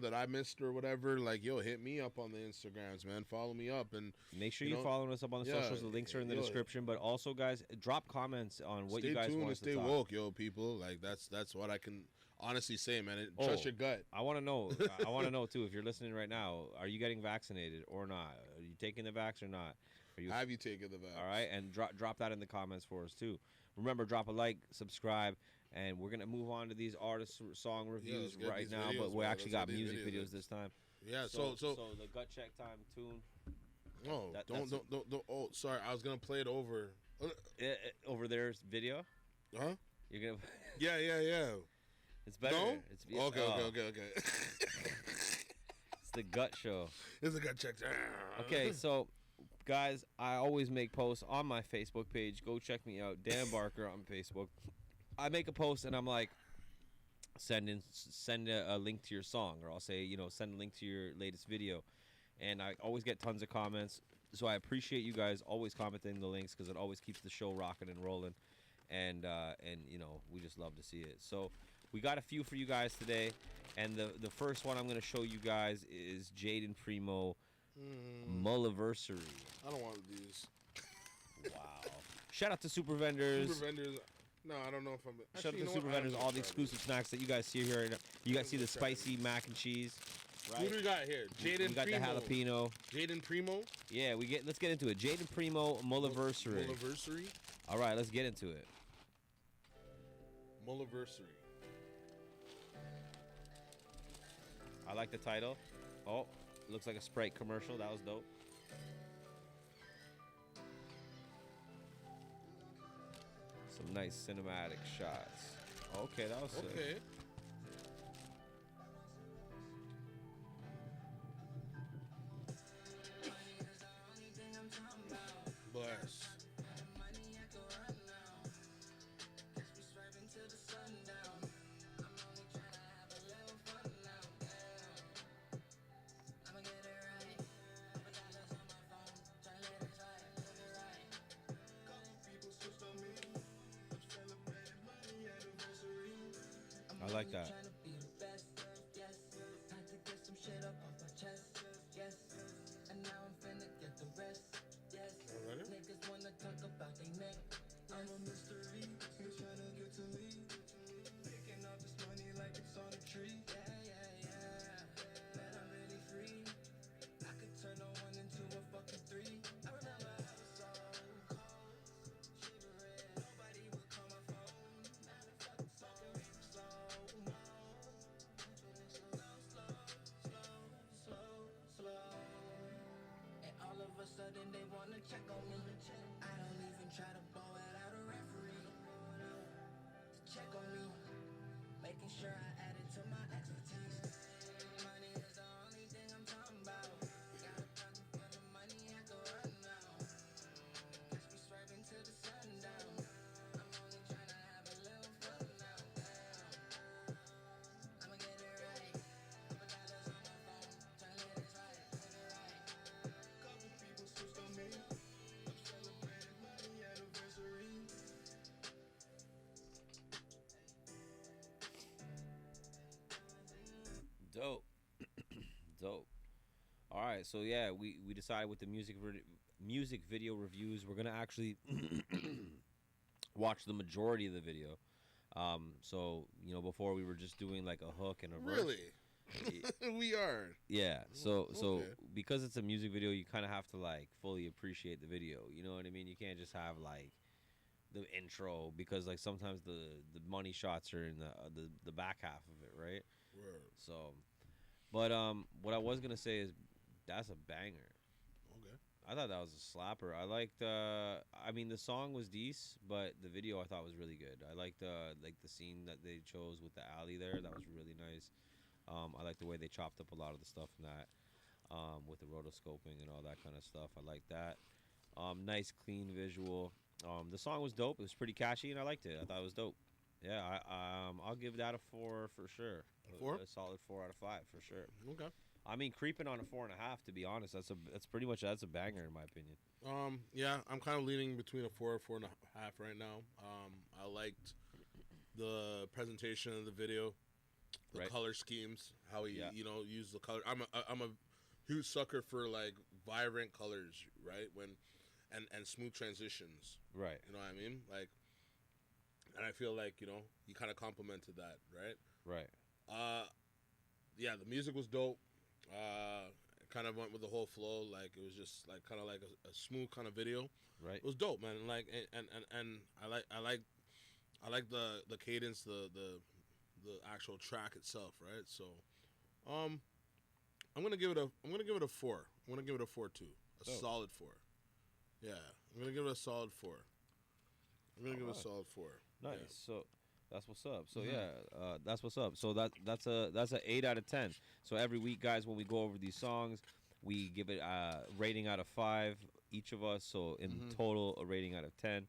that I missed or whatever, like, yo, hit me up on the Instagrams, man. Follow me up and make sure you're following us up on the socials. The links are in the description. But also, guys, drop comments on what you guys want us to stay woke, yo, people. Like that's what I can honestly say, man. Trust your gut. I want to know. I want to know too. If you're listening right now, are you getting vaccinated or not? Are you taking the vax or not? Have you taken the vax? All right, and drop that in the comments for us too. Remember, drop a like, subscribe. And we're going to move on to these artist song reviews right now, but we actually got music videos this time. Yeah, so the Gut Check time tune. Oh, don't. Oh, sorry. I was going to play it over. Over there's video? Huh? You're going to. Yeah. It's better. No? Okay. It's the Gut Show. It's the Gut Check. Okay, so guys, I always make posts on my Facebook page. Go check me out, Dan Barker on Facebook. I make a post and I'm like, send a link to your song, or I'll say, send a link to your latest video, and I always get tons of comments. So I appreciate you guys always commenting the links, because it always keeps the show rocking and rolling, and we just love to see it. So we got a few for you guys today, and the first one I'm going to show you guys is Jayden Premo, Mulaversary. I don't want these. Wow. Shout out to Super Vendors. Super Vendors. No, I don't know if I'm. Shout out to Super Vendors, all the exclusive snacks that you guys see here. You guys see the spicy mac and cheese. Right? Who do we got here? Jayden Premo. We got the jalapeno. Jayden Premo. Yeah, let's get into it. Jayden Premo, Mulaversary. Mulaversary. All right, let's get into it. Mulaversary. I like the title. Oh, looks like a Sprite commercial. That was dope. Some nice cinematic shots. Okay, that was sick. Okay. Bless. like that. I'm a mystery, niggas tryna get to me. Picking up this money like it's on a tree. Yeah. Man, I'm really free. I could turn a 1 into a fucking 3. I remember I was so cold, shivering. Nobody would call my phone. Now the fucking smoking me slow mo. Slow. And all of a sudden they wanna check on me. I don't even try to bow it out a referee to check on me, making sure I add it to my expertise. Money is the only thing I'm talking about. Got a pocket full of money, I can run now. Catch me swerving to the sundown. I'm only trying to have a little fun now. Damn, I'ma get it right. Couple dollars on my phone, turn it right, get it right. Couple people switched on me. I'm celebrating my anniversary. Dope. Dope. All right, so yeah, we decided with the music video reviews, we're gonna actually watch the majority of the video. So before we were just doing like a hook and a verse. Really? We are. Yeah. So Okay. because it's a music video, you kind of have to like fully appreciate the video. You know what I mean? You can't just have like the intro because like sometimes the money shots are in the back half of it, right? Word. So, but what I was gonna say is that's a banger. Okay. I thought that was a slapper. I liked. I mean, the song was decent, but the video I thought was really good. I liked the scene that they chose with the alley there. That was really nice. I like the way they chopped up a lot of the stuff in that, with the rotoscoping and all that kind of stuff. I like that. Nice, clean visual. The song was dope. It was pretty catchy, and I liked it. I thought it was dope. Yeah, I'll give that a 4 for sure. A 4? A solid 4 out of 5 for sure. Okay. I mean, creeping on a 4.5. To be honest, that's a banger in my opinion. Yeah, I'm kind of leaning between a 4 and a half right now. I liked the presentation of the video, the Right. color schemes, how he Yeah. used the color. I'm a huge sucker for like vibrant colors, right? And smooth transitions. Right. You know what I mean? Like, and I feel like you kind of complimented that, right? Right. Yeah, the music was dope. It kind of went with the whole flow. Like it was just like kind of like a smooth kind of video. Right. It was dope, man. Like and I like the cadence, the actual track itself, right? So, I'm gonna give it a 4. I'm gonna give it a 4 too. A Dope. solid 4. Yeah, I'm gonna give it a solid 4. I'm gonna give it a Alright. solid 4. Nice. Yeah. So that's what's up. So Mhm. yeah, that's what's up. So that's a 8 out of 10. So every week, guys, when we go over these songs, we give it a rating out of 5 each of us. So in Mhm. total, a rating out of 10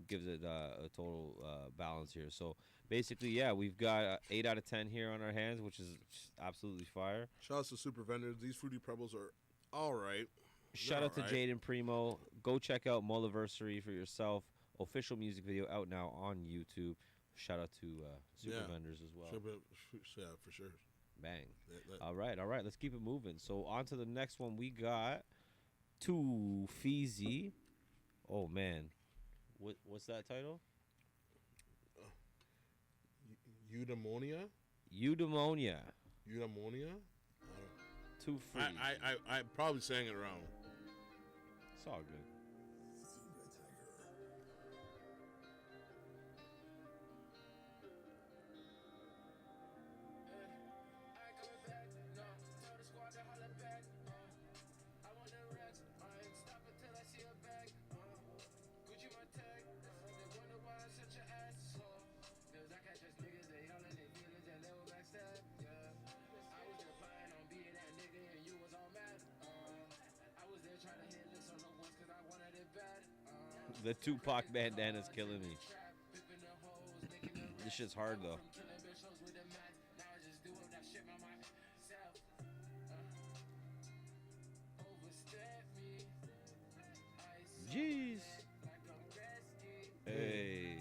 gives it a total balance here. So basically, yeah, we've got 8 out of 10 here on our hands, which is absolutely fire. Shout out to Super Vendors. These fruity pebbles are all right. Shout out to alright. Jayden Premo. Go check out Mulaversary for yourself. Official music video out now on YouTube. Shout out to Super Yeah. Vendors as well. Yeah, for sure. Bang. That- All right. Let's keep it moving. So on to the next one. We got TwoFeezy. Oh man, what's that title? Eudaimonia? Eudaimonia. Eudaimonia? Two free. I'm probably saying it wrong. It's all good. The Tupac bandana's killing me. This shit's hard though. Jeez. Hey.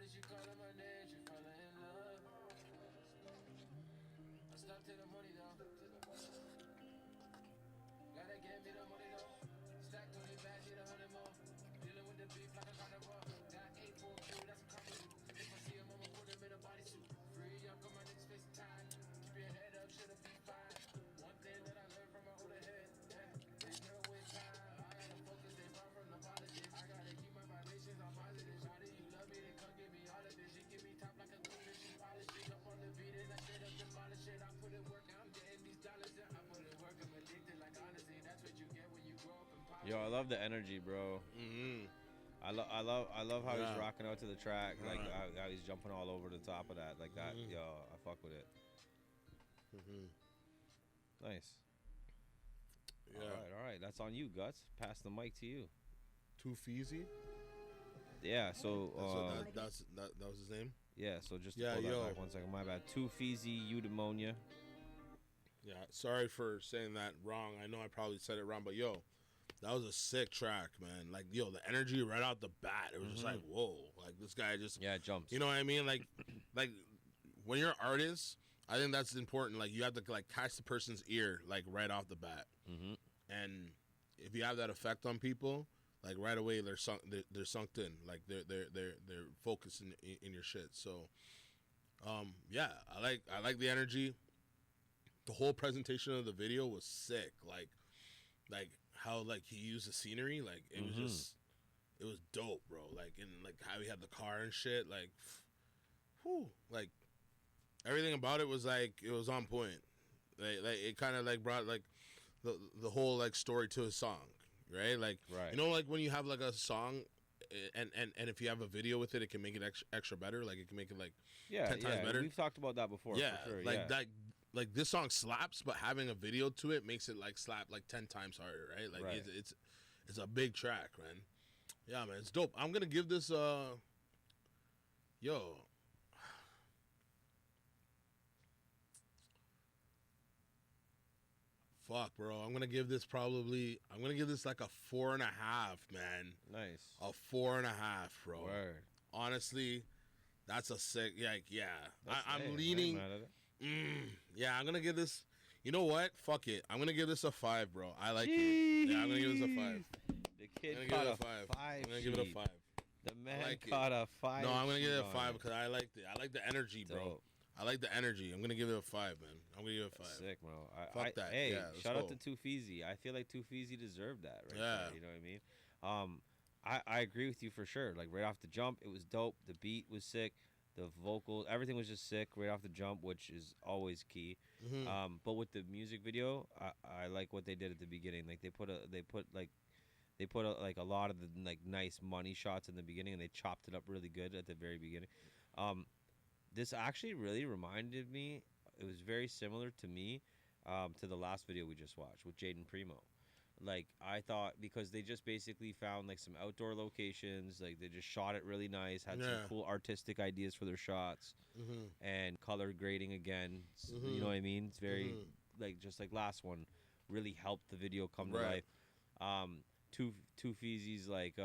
she calling my name, she falling in love. I stopped to the money though. Gotta get me the money though. Stack 20 bags, need 100 more. Dealing with the beef like a carnivore. Got 8-4Q, that's a combo. If I see him, I'ma put him in a bodysuit. Free up, got my niggas face time. Keep your head up, should've be fine. One thing that I learned from my older head, yeah, they never waste time. I gotta focus, they far from the politics. I gotta keep my vibrations on positive. Shawty, you love me, then come give me all of it. She give me top like a queen, and she polish it. Up on the beat and I straight up demolish it. I put in work, I'm getting these dollars. And I put in work, I'm addicted like honesty. That's what you get when you grow up in poverty. Yo, I love the energy, bro. I love how he's rocking out to the track, like how he's jumping all over the top of that, like that. Yo, I fuck with it. Nice. Yeah. All right. That's on you, Gutz. Pass the mic to you. TwoFeezy. Yeah. So that was his name. Yeah. So just to pull that back 1 second. My bad. TwoFeezy, Eudaimonia. Yeah. Sorry for saying that wrong. I know I probably said it wrong, but yo, that was a sick track, man. Like, yo, the energy right out the bat. It was just like, whoa. Like, this guy just... Yeah, it jumps. You know what I mean? Like when you're an artist, I think that's important. Like, you have to, like, catch the person's ear, like, right off the bat. And if you have that effect on people, like, right away, they're sunk in. Like, they're focused in your shit. So, yeah, I like the energy. The whole presentation of the video was sick. Like how like he used the scenery, like it was just, it was dope, bro. Like, and like how he had the car and shit, like, whew, like everything about it was like, it was on point. Like it kind of like brought like the whole like story to a song, right? Like, you know, like when you have like a song, and if you have a video with it, it can make it extra better. Like it can make it like 10 times better. We've talked about that before. Yeah, for sure. Like that. Like this song slaps, but having a video to it makes it like slap like 10 times harder, right? Like it's a big track, man. Yeah, man, it's dope. I'm gonna give this fuck, bro. I'm gonna give this like a 4.5, man. Nice. A 4.5, bro. Word. Honestly, that's a sick. Like, yeah. I'm leaning. Yeah, I'm gonna give this. You know what? Fuck it. I'm gonna give this a 5, bro. I like it. Yeah, I'm gonna give this a 5. The kid caught a 5. I'm gonna give it a 5. The man caught a 5. No, I'm gonna give it a 5 because I liked it. I like the energy, bro. Dope. I like the energy. I'm gonna give it a 5, man. I'm gonna give it a 5. Sick, bro. Fuck that. Hey, yeah, shout out to TwoFeezy. I feel like TwoFeezy deserved that, right? Yeah. There, you know what I mean? I agree with you for sure. Like right off the jump, it was dope. The beat was sick. The vocals, everything was just sick right off the jump, which is always key. But with the music video, I like what they did at the beginning. Like they put a lot of the like nice money shots in the beginning, and they chopped it up really good at the very beginning. This actually really reminded me. It was very similar to me to the last video we just watched with Jayden Premo. Like I thought, because they just basically found like some outdoor locations, like they just shot it really nice, had some cool artistic ideas for their shots, and color grading again. You know what I mean? It's very like just like last one, really helped the video come to life. TwoFeezy's like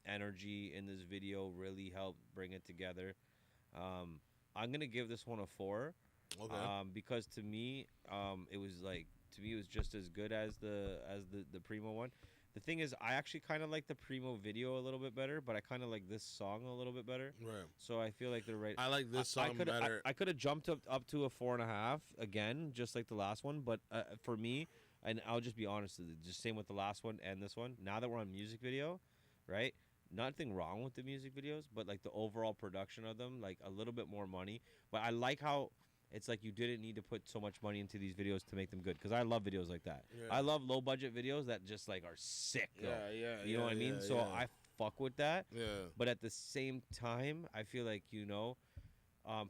energy in this video really helped bring it together. I'm gonna give this one a 4. Okay. Because to me, it was like. To me, it was just as good as the Premo one. The thing is, I actually kind of like the Premo video a little bit better, but I kind of like this song a little bit better. Right. So I feel like they're right. I like this song better. I could have jumped up to a 4.5 again, just like the last one. But for me, and I'll just be honest, just same with the last one and this one. Now that we're on music video, right? Nothing wrong with the music videos, but like the overall production of them, like a little bit more money. But I like how. It's like you didn't need to put so much money into these videos to make them good. Because I love videos like that. Yeah. I love low-budget videos that just, like, are sick, though. You know what I mean? So I fuck with that. Yeah. But at the same time, I feel like, you know,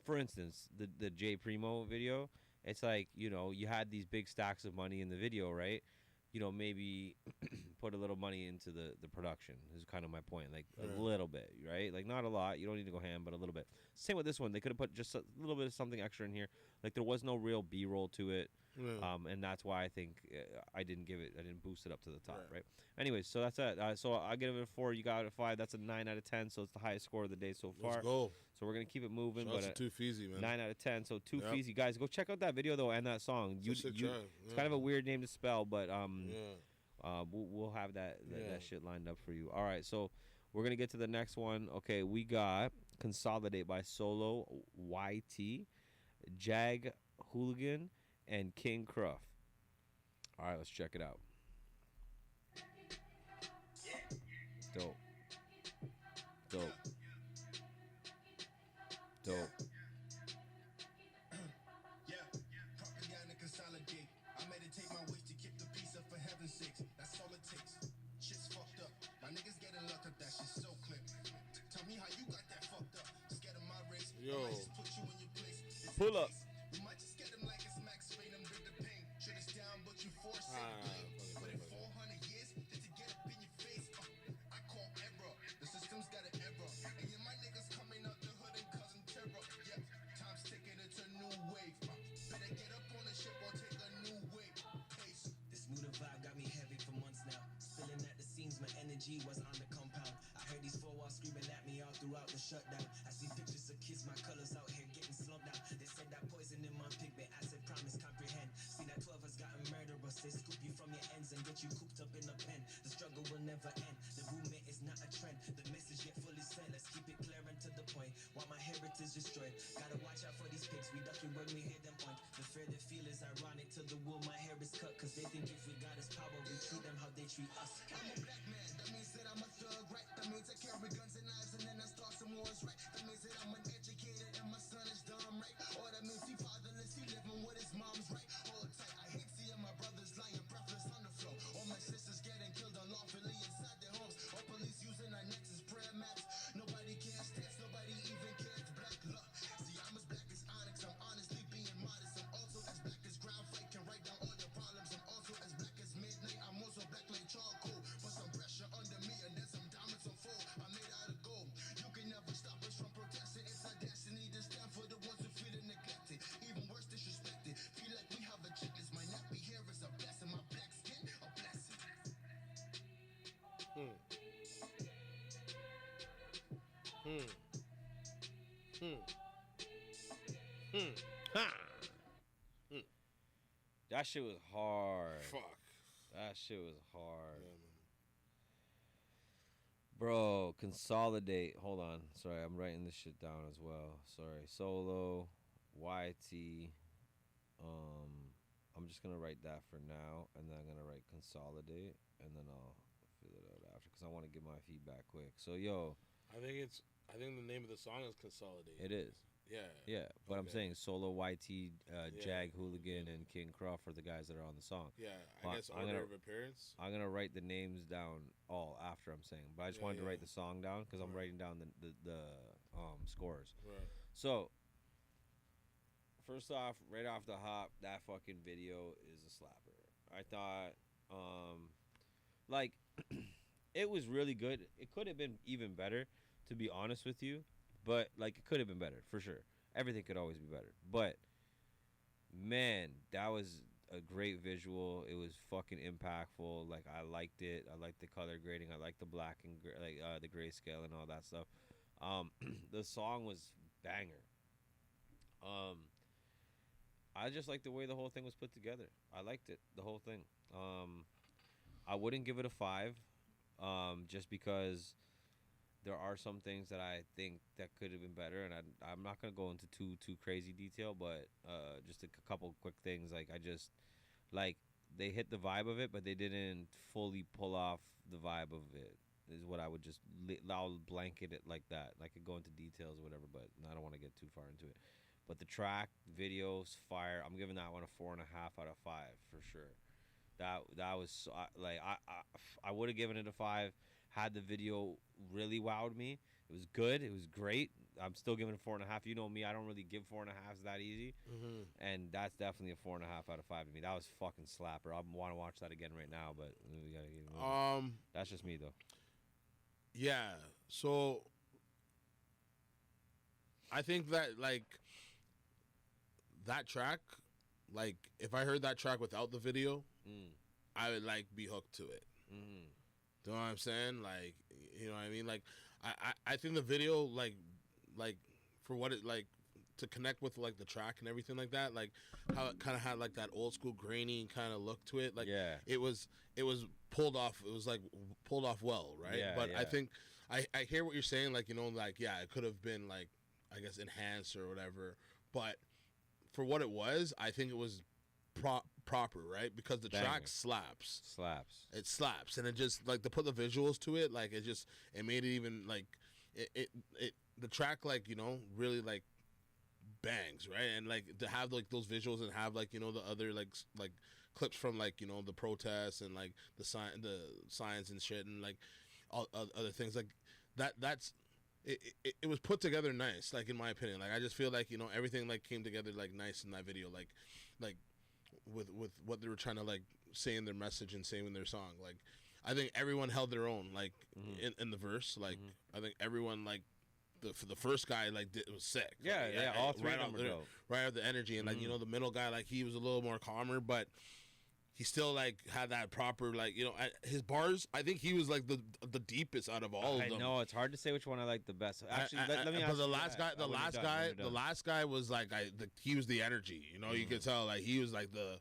for instance, the J Premo video, it's like, you know, you had these big stacks of money in the video, right? You know, maybe put a little money into the production is kind of my point. Like, a little bit, right? Like, not a lot. You don't need to go ham, but a little bit. Same with this one. They could have put just a little bit of something extra in here. Like, there was no real B-roll to it. And that's why I think I didn't boost it up to the top, right? Anyways, so that's it. So I give it a 4. You got it a 5. That's a 9 out of 10. So it's the highest score of the day so far. Let's go. So we're gonna keep it moving. Shout out to TwoFeezy, man. 9 out of 10. So TwoFeezy, guys, go check out that video though and that song. It's kind of a weird name to spell, but we'll have that shit lined up for you. All right, so we're gonna get to the next one. Okay, we got Consolidate by Solo YT, Jag Huligin, and King Cruff. All right, let's check it out. Dope. Dope. Dope. Yeah, propaganda consolidate. I meditate my ways to keep the peace up for heaven's sake. That's all it takes. Shit's fucked up. My niggas getting locked up. That shit's so clip. Tell me how you got that fucked up. Scared of my race. Yo. I might just put you in your place. Pull up. We might just get him like it's Max Payne and bring the pain. Shit is down, but you force it. But in 400 years, just to get up in your face. I call error. The system's got an error. And yeah, my niggas coming out the hood and causing terror. Yeah, time's ticking, it's a new wave. Better get up on the ship or take a new wave. Pace. This mood and vibe got me heavy for months now. Spilling at the seams, my energy was on the compound. I heard these 4 walls screaming at me all throughout the shutdown. I see pictures of kids, my colors out here getting slumped down. They said that poison in my pigment, I said promise, comprehend. See that 12 has gotten murderous, they scoop you from your ends and get you cooped up in a pen. The struggle will never end, the movement is not a trend. The message yet fully sent, let's keep it clear and to the point. While my heritage destroyed, gotta watch out for these pigs, we ducking when we hear them point. The fear they feel is ironic, to the wool my hair is cut. Cause they think if we got his power, we treat them how they treat us. I'm a black man, that means that I'm a thug, right? That means I carry guns and knives and then I start some wars, right? That means that I'm uneducated and my son is dumb, right? Or that means he fatherless, he living with his mom's, right? Hold tight, I hate seeing my brothers lying breathless on the floor. Or my sisters getting killed unlawfully inside their homes. Or police using our necks as prayer mats. Nobody cares stats, nobody even cares black luck. See, I'm as black as onyx, I'm honestly being modest. I'm also as black as ground fight, can write down all your problems. I'm also as black as midnight, I'm also black like charcoal. Put some pressure under me and then some diamonds on full. I'm made out of gold. You can never stop us from protesting. It's our destiny to stand for the ones who feel neglected. Even worse, disrespected. Feel like we have a checklist. My nappy hair is a blessing. My black skin, a blessing. Ha! That shit was hard. Fuck. That shit was hard. Yeah, man. Bro, Consolidate. Hold on. Sorry, I'm writing this shit down as well. Sorry. Solo, YT. I'm just going to write that for now, and then I'm going to write Consolidate, and then I'll fill it out after, because I want to give my feedback quick. So, yo. I think the name of the song is Consolidate. It is. Yeah. Yeah, but I'm saying Solo, YT, Yeah. Jag, Huligin, and King Cruff are the guys that are on the song. Yeah, Well, I guess order of appearance. I'm gonna write the names down all after I'm saying, but I just wanted to write the song down because I'm writing down the scores. Right. So first off, right off the hop, that fucking video is a slapper. I thought, like, it was really good. It could have been even better, to be honest with you. But, like, it could have been better, for sure. Everything could always be better. But, man, that was a great visual. It was fucking impactful. Like, I liked it. I liked the color grading. I liked the black and the grayscale and all that stuff. The song was banger. I just liked the way the whole thing was put together. I liked it, the whole thing. I wouldn't give it a 5, just because there are some things that I think that could have been better, and I'm not gonna go into too crazy detail, but just a couple quick things. Like, I just like they hit the vibe of it, but they didn't fully pull off the vibe of it. Is what I would just I'll blanket it like that. I could go into details or whatever, but I don't want to get too far into it. But the track, videos, fire. I'm giving that one a 4.5 out of 5 for sure. That was like I would have given it a 5 had the video really wowed me. It was good. It was great. I'm still giving it a 4.5. You know me, I don't really give 4.5s that easy. Mm-hmm. And that's definitely a 4.5 out of 5 to me. That was fucking slapper. I want to watch that again right now, but we gotta get moving. That's just me though. Yeah. So I think that, like, that track like if I heard that track without the video, I would like be hooked to it. Mm-hmm. You know what I'm saying? Like, you know what I mean? Like, I think the video, like for what it like to connect with like the track and everything like that, like how it kind of had like that old school grainy kind of look to it. Like, it was pulled off. It was like pulled off well, right? Yeah, but yeah. I think I hear what you're saying. Like, you know, like yeah, it could have been like I guess enhanced or whatever. But for what it was, I think it was proper, right? Because the track slaps. It slaps, and it just like to put the visuals to it, like it made it even like it the track, like, you know, really like bangs, right? And like to have like those visuals and have like, you know, the other like clips from like, you know, the protests and like the signs and shit and like all other things like that's it was put together nice, like in my opinion. Like I just feel like, you know, everything like came together like nice in that video, like with what they were trying to like say in their message and saying in their song. Like I think everyone held their own, like in the verse. Like I think everyone like the first guy like was sick. Yeah, like, yeah, all three of them were dope. Right out the energy, and like, you know, the middle guy, like he was a little more calmer, but he still like had that proper, like, you know, his bars. I think he was like the deepest out of all of them. I know it's hard to say which one I like the best. Actually, let me ask but you the last guy was like he was the energy. You know, you could tell like he was like the,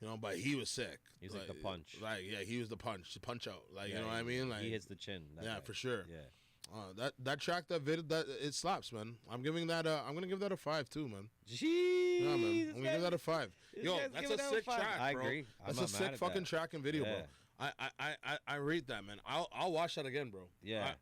you know, but he was sick. He's like the punch. Like yeah, he was the punch out. Like, you know what I mean? Like he hits the chin. Yeah, for sure. Yeah. That track, that video, that it slaps, man. I'm gonna give that a 5 too, man. Jeez, yeah, man. I'm gonna give that a 5. Yo, that's a sick track, bro. I agree. That's a sick fucking track and video, bro. I rate that, man. I'll watch that again, bro. Yeah.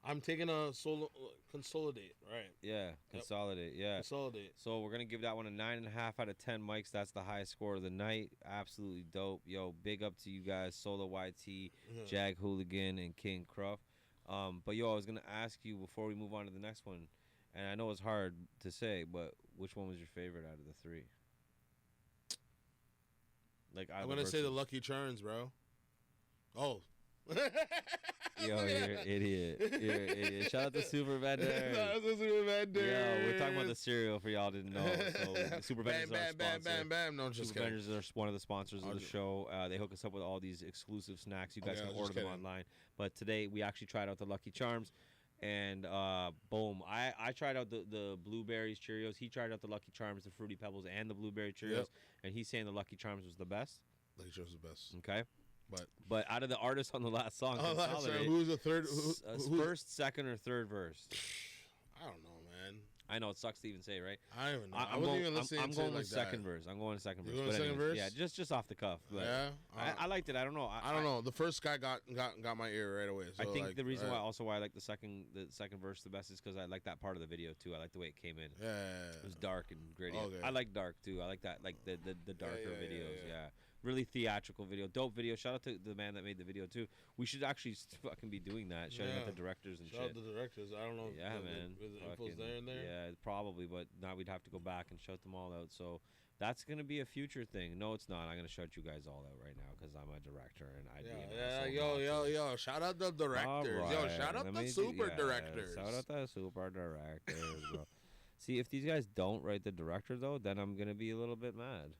I'm taking a solo Consolidate, right? Yeah, Consolidate. Yeah, Consolidate. So we're gonna give that one a 9.5 out of 10 mics. That's the highest score of the night. Absolutely dope. Yo, big up to you guys, Solo YT, Jag Huligin, and King Cruff. But yo, I was gonna ask you before we move on to the next one, and I know it's hard to say, but which one was your favorite out of the three? Like I'm gonna say the Lucky Charms, bro. Oh. Yo, you're an idiot. You're an idiot. Shout out to Super Vendors. Shout out to Super Vendors. Yo, we're talking about the cereal for y'all didn't know. So Super Vendors are our sponsor. Bam. No, just Super Vendors are one of the sponsors of the show. They hook us up with all these exclusive snacks. You guys can order them online. But today we actually tried out the Lucky Charms. And boom, I tried out the blueberries Cheerios. He tried out the Lucky Charms, the Fruity Pebbles, and the blueberry Cheerios. And he's saying the Lucky Charms was the best. Lucky Charms was the best. Okay. But out of the artists on the last song, who's the third? First, second, or third verse? I don't know, man. I know it sucks to even say, right? I don't even know. I wasn't even listening to it like that. I'm going with second verse. I'm going to second verse. You going second verse? Yeah, just off the cuff. Yeah. I liked it. I don't know. I don't know. The first guy got my ear right away. So I think like, the reason why I like the second verse the best is because I like that part of the video too. I like the way it came in. Yeah. It was dark and gritty. Okay. I like dark too. I like that, like the darker videos. Yeah. Really theatrical video, dope video. Shout out to the man that made the video too. We should actually fucking be doing that, shouting out the directors and shit. Shout out the directors. I don't know. Yeah, man. Is the info's there and there? Yeah, probably, but now we'd have to go back and shout them all out. So that's gonna be a future thing. No, it's not. I'm gonna shout you guys all out right now because I'm a director and I'd be an asshole. Yo! Shout out the directors. Right. Yo, shout out the super directors. Shout out the super directors, bro. See, if these guys don't write the director though, then I'm gonna be a little bit mad.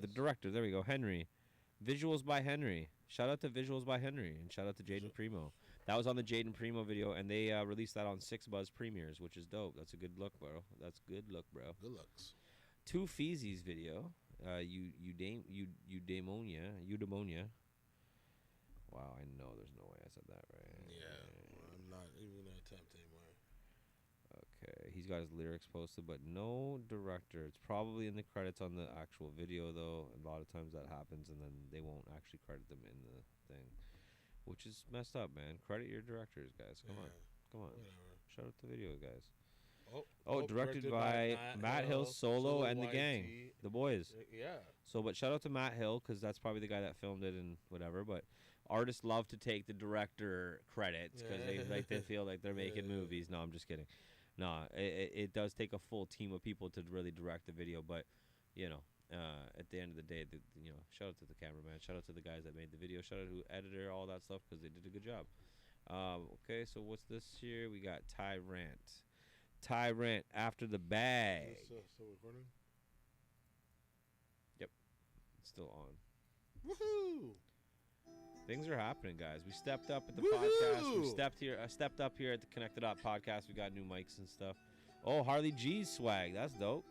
The director. There we go. Henry. Visuals by Henry. Shout out to Visuals by Henry. And shout out to Jayden Premo. That was on the Jayden Premo video, and they released that on 6 Buzz Premieres, which is dope. That's a good look, bro. That's good look, bro. Good looks. TwoFeezy's video. Eudaimonia. Wow, I know there's no way I said that right. Yeah, I'm not even going to attempt anymore. Okay, he's got his lyrics posted, but no director. It's probably in the credits on the actual video, though. A lot of times that happens, and then they won't actually credit them in the thing, which is messed up, man. Credit your directors, guys. Come on. Whatever. Shout out the video, guys. Directed by Matt Hill, Solo, and the YT. gang, the boys. Yeah. So, but shout out to Matt Hill, because that's probably the guy that filmed it and whatever. But artists love to take the director credits because they feel like they're making movies. No, I'm just kidding. No, it does take a full team of people to really direct the video, but you know, at the end of the day, shout out to the cameraman, shout out to the guys that made the video, shout out to the editor, all that stuff, because they did a good job. Okay, so what's this here? We got Rant after the bag. Still recording? Yep, it's still on. Woohoo! Things are happening, guys. We stepped up at the Woohoo! podcast. We stepped up here at the Connected Up podcast. We got new mics and stuff. Oh, Harley G's swag. That's dope.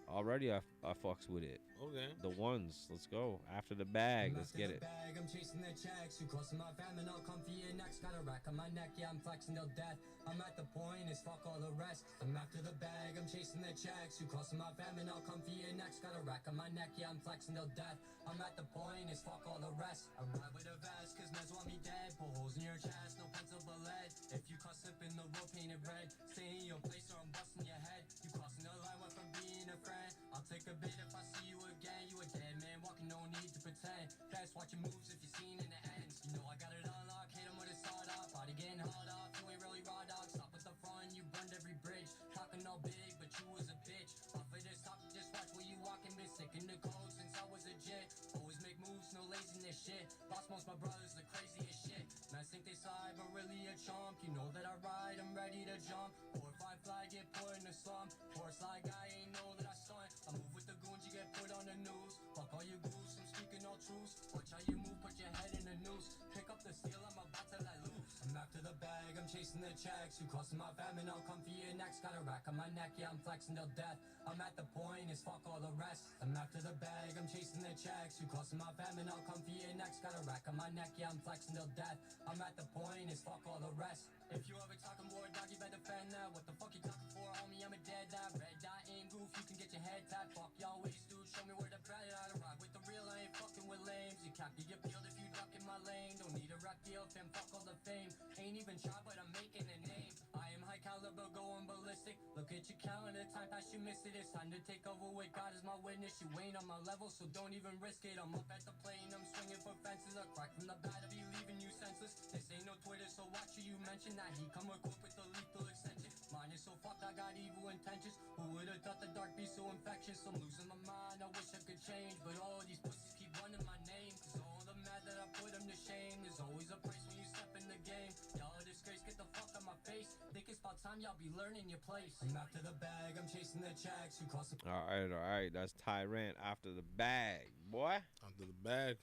Already, I fucks with it. Okay. The ones. Let's go. After the bag. Let's get it. Bag, I'm chasing the checks. You crossing my fam and I'll come for your next. Got a rack on my neck. Yeah, I'm flexing till death. I'm at the point. It's fuck all the rest. I'm after the bag. I'm chasing the checks. You crossing my fam and I'll come for your next. Got a rack on my neck. Yeah, I'm flexing till death. I'm at the point. It's fuck all the rest. I ride with a vest cause mans want me dead. Pull holes in your chest. No pencil but lead. If you cuss up in the road painted red, stay in your place or I'm busting your head. You crossing the line went from being a friend. I'll take a bit if I see you again. You a dead man walking, no need to pretend. Fast watching moves if you're seen in the ends. You know I got it on lock, hit him with a sawed off. Body getting hard off, you ain't really raw dog. Stop at the front, you burned every bridge. Talking all big, but you was a bitch. Off of this top, just watch where you walking. Been sick in the cold since I was a jit. Always make moves, no laziness shit. Lost most my brothers, the craziest shit. Man, think they side, but really a chump. You know that I ride, I'm ready to jump. 4 or 5 fly, get put in a slump. Horse like I ain't know that I stunt. I move with the goons, you get put on the news. Fuck all you goose, I'm speaking all truths. Watch how you move, put your head in the noose. Pick up the steel, I'm about to let loose. I'm after the bag, I'm chasing the checks. You crossing my fam and I'll come for your next. Got a rack on my neck, yeah, I'm flexing till death. I'm at the point, it's fuck all the rest. I'm after the bag, I'm chasing the checks. You crossing my fam and I'll come for your next. Got a rack on my neck, yeah, I'm flexing till death. I'm at the point, it's fuck all the rest. If you ever talking more dog, you better defend that. What the fuck you talking for, homie? I'm a dead dad. Red dot ain't goof, you can get your head tapped. Fuck y'all ways, dude. Show me where the bad I rock with the real, I ain't fucking with lames. You can't get peeled if you duck in my lane. Don't need a rap deal, fam, fuck all the fame. Ain't even try, but I'm making a name. I am high caliber, going ballistic. Look at your calendar, time past you missed it. It's time to take over with God as my witness. You ain't on my level, so don't even risk it. I'm up at the plane, I'm swinging for fences. A crack from the bat, I'll be leaving you senseless. This ain't no Twitter, so watch who you mention. That he come equipped with the lethal extension. Mine is so fucked, I got evil intentions. Who would've thought the dark be so infectious? I'm losing my mind, I wish I could change. But all these pussies keep running my name. Cause all the mad that I put them to shame. There's always a price when you step in the game. Y'all a disgrace, get the fuck out my face. Think it's about time y'all be learning your place. I'm after the bag, I'm chasing the checks. You cross the... All right. That's Rant after the bag, boy. After the bag.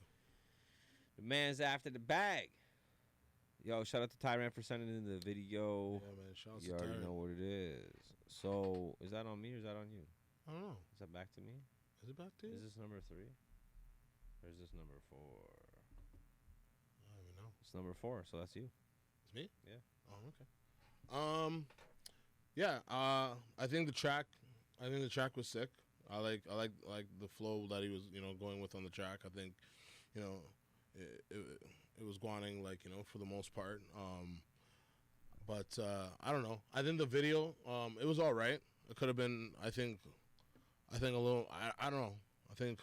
The man's after the bag. Yo, shout out to Rant for sending in the video. Yeah, man. Shout out You to already Tyrant. know what it is. So, is that on me or is that on you? I don't know. Is that back to me? Is it back to you? Is this number 3? Or is this number 4? I don't even know. It's number 4, so that's you. It's me? Yeah. Oh, okay. Yeah. I think the track was sick. I like the flow that he was, going with on the track. I think, it was guaning, for the most part. But I don't know. I think the video, it was all right. It could have been, I think a little, I don't know. I think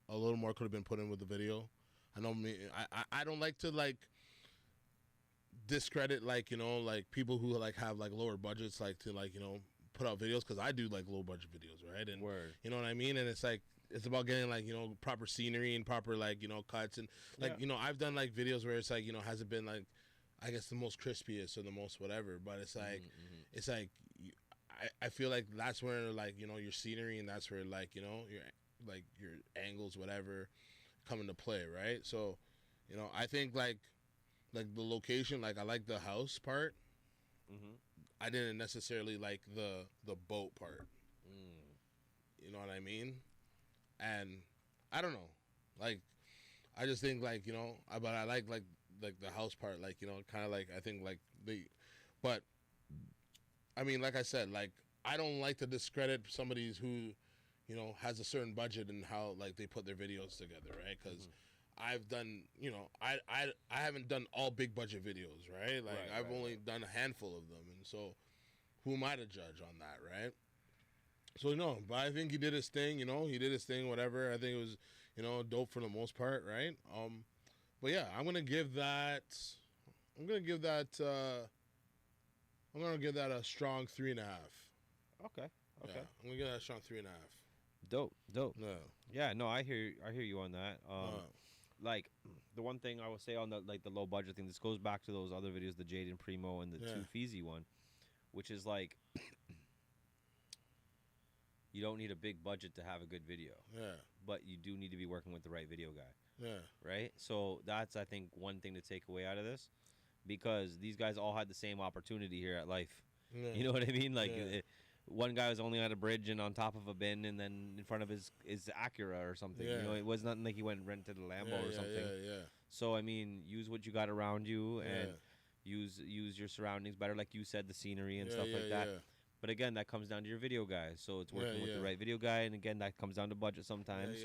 a little more could have been put in with the video. I know me, I don't like to, discredit, people who, have, lower budgets, to, put out videos, because I do, low budget videos, right? And Word. you know what I mean? And it's, it's about getting, proper scenery and proper, cuts. And, I've done, videos where it's, hasn't been, I guess the most crispiest or the most whatever. But it's, it's, I feel like that's where, your scenery and that's where, your angles, whatever, come into play, right? So, I think, the location, I like the house part. Mm-hmm. I didn't necessarily like the boat part. You know what I mean? And I don't know. I just think, but I like the house part, kind of I think but I mean, like I said, I don't like to discredit somebody who, has a certain budget and how they put their videos together, right? Because I've done, I haven't done all big budget videos, right? I've only done a handful of them, and so who am I to judge on that, right? So no, but I think he did his thing, he did his thing, whatever. I think it was, dope for the most part, right? But yeah, I'm gonna give that a strong 3.5. Okay. Yeah, I'm gonna give that a strong 3.5. Dope. Yeah. Yeah, no, I hear you on that. like the one thing I will say on the the low budget thing, this goes back to those other videos, the Jayden Premo and the TwoFeezy one, which is like you don't need a big budget to have a good video. Yeah. But you do need to be working with the right video guy. Yeah. Right? So that's, I think, one thing to take away out of this, because these guys all had the same opportunity here at life. Yeah. You know what I mean? Like one guy was only on a bridge and on top of a bin, and then in front of his Acura or something. Yeah. You know, it was nothing like he went and rented a Lambo or something. Yeah. So I mean, use what you got around you and use your surroundings better, like you said, the scenery and stuff like that. But again, that comes down to your video guy. So it's working with the right video guy, and again, that comes down to budget sometimes.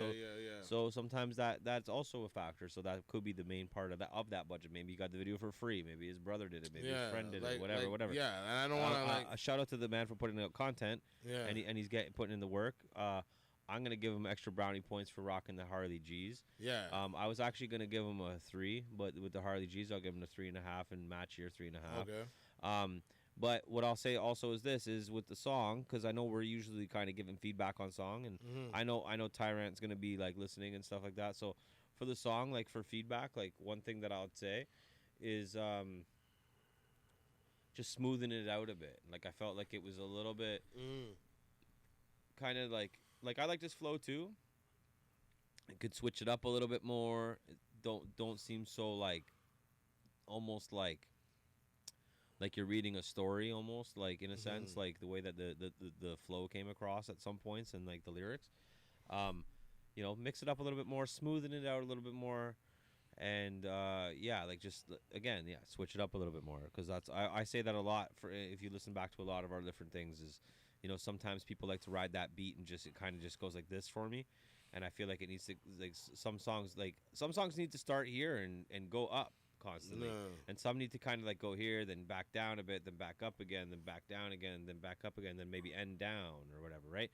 So sometimes that's also a factor. So that could be the main part of that budget. Maybe you got the video for free. Maybe his brother did it. Maybe his friend did it. Whatever. Yeah, and I don't want to a shout out to the man for putting out content. Yeah. And he's putting in the work. I'm gonna give him extra brownie points for rocking the Harley G's. Yeah. I was actually gonna give him a 3, but with the Harley G's, I'll give him a 3.5 and match your 3.5. Okay. But what I'll say also is with the song, because I know we're usually kind of giving feedback on song, and I know Tyrant's gonna be like listening and stuff like that. So for the song, like for feedback, like one thing that I would say is just smoothing it out a bit. Like I felt like it was a little bit kind of like I like this flow too. I could switch it up a little bit more. Don't seem so like almost like you're reading a story, almost like in a sense, like the way that the flow came across at some points and like the lyrics. You know, mix it up a little bit more, smoothing it out a little bit more, and like just again, switch it up a little bit more, because that's I say that a lot for if you listen back to a lot of our different things is, you know, sometimes people like to ride that beat and just it kind of just goes like this for me, and I feel like it needs to like some songs need to start here and go up constantly, and some need to kind of like go here, then back down a bit, then back up again, then back down again, then back up again, then maybe end down or whatever, right?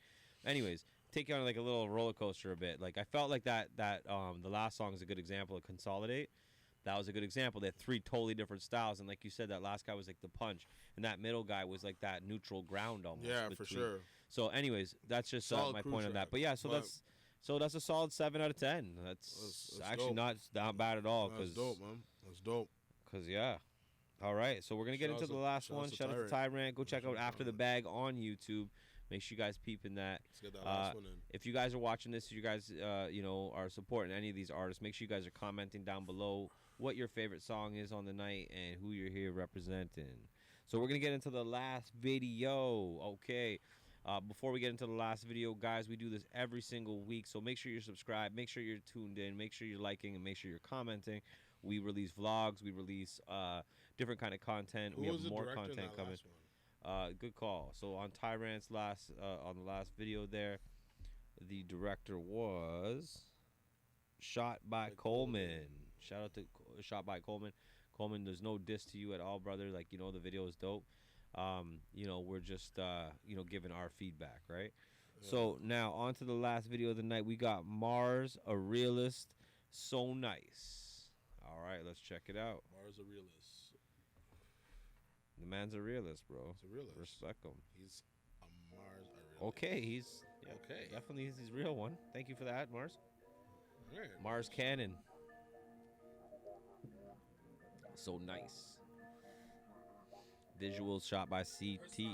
Anyways, take you on like a little roller coaster a bit. Like I felt like that the last song is a good example of Consolidate. That was a good example. They had 3 totally different styles, and like you said, that last guy was like the punch, and that middle guy was like that neutral ground almost. Yeah, for sure. So, anyways, that's just my point on that. But yeah, that's a solid 7 out of 10. That's actually not bad at all. That's dope, man. That's dope. Cause all right. So we're gonna get into the last one. Shout out to Tyrant. Go check out After the Bag on YouTube. Make sure you guys peep in that. Let's get that last one in. If you guys are watching this, you guys are supporting any of these artists, make sure you guys are commenting down below what your favorite song is on the night and who you're here representing. So we're gonna get into the last video. Okay. Before we get into the last video, guys, we do this every single week, so make sure you're subscribed, make sure you're tuned in, make sure you're liking, and make sure you're commenting. We release vlogs, we release different kind of content. Who we have was more the director content in that coming. last one? Good call. So on Tyrant's on the last video there, the director was Shot by Coleman. Shout out to Shot by Coleman. Coleman, there's no diss to you at all, brother. Like, you know, the video is dope. We're just giving our feedback, right? Yeah. So now on to the last video of the night. We got Mars, Arealist, So Nice. All right, let's check it out. Mars, Arealist. The man's a realist, bro. He's a realist. Respect him. He's a Mars, Arealist. Okay, he's okay. Definitely he's his real one. Thank you for that, Mars. All right. Mars Cannon. So Nice. Visuals shot by CT.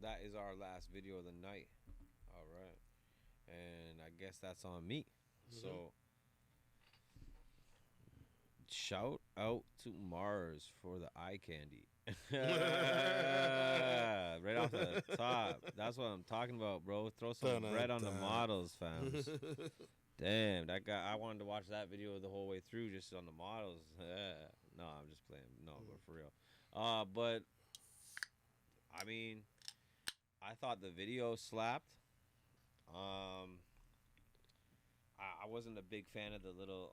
that is our last video of the night. All right. And I guess that's on me. So shout out to Mars for the eye candy. Right off the top. That's what I'm talking about, bro. Throw some bread on the models, fam. Damn, that guy. I wanted to watch that video the whole way through just on the models. No, I'm just playing. No, but for real. But I mean, I thought the video slapped. I wasn't a big fan of the little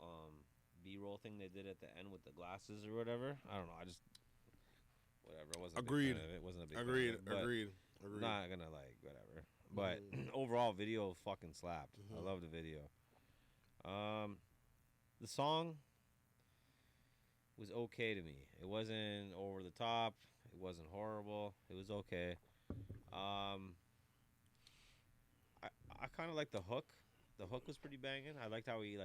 B-roll thing they did at the end with the glasses or whatever. I don't know. I just whatever. I wasn't agreed. A big fan of it. Wasn't a big agreed. fan of it, Agreed. Not gonna like whatever. But overall, video fucking slapped. I love the video. The song was okay to me. It wasn't over the top. It wasn't horrible. It was okay. I kind of like the hook. The hook was pretty banging. I liked how he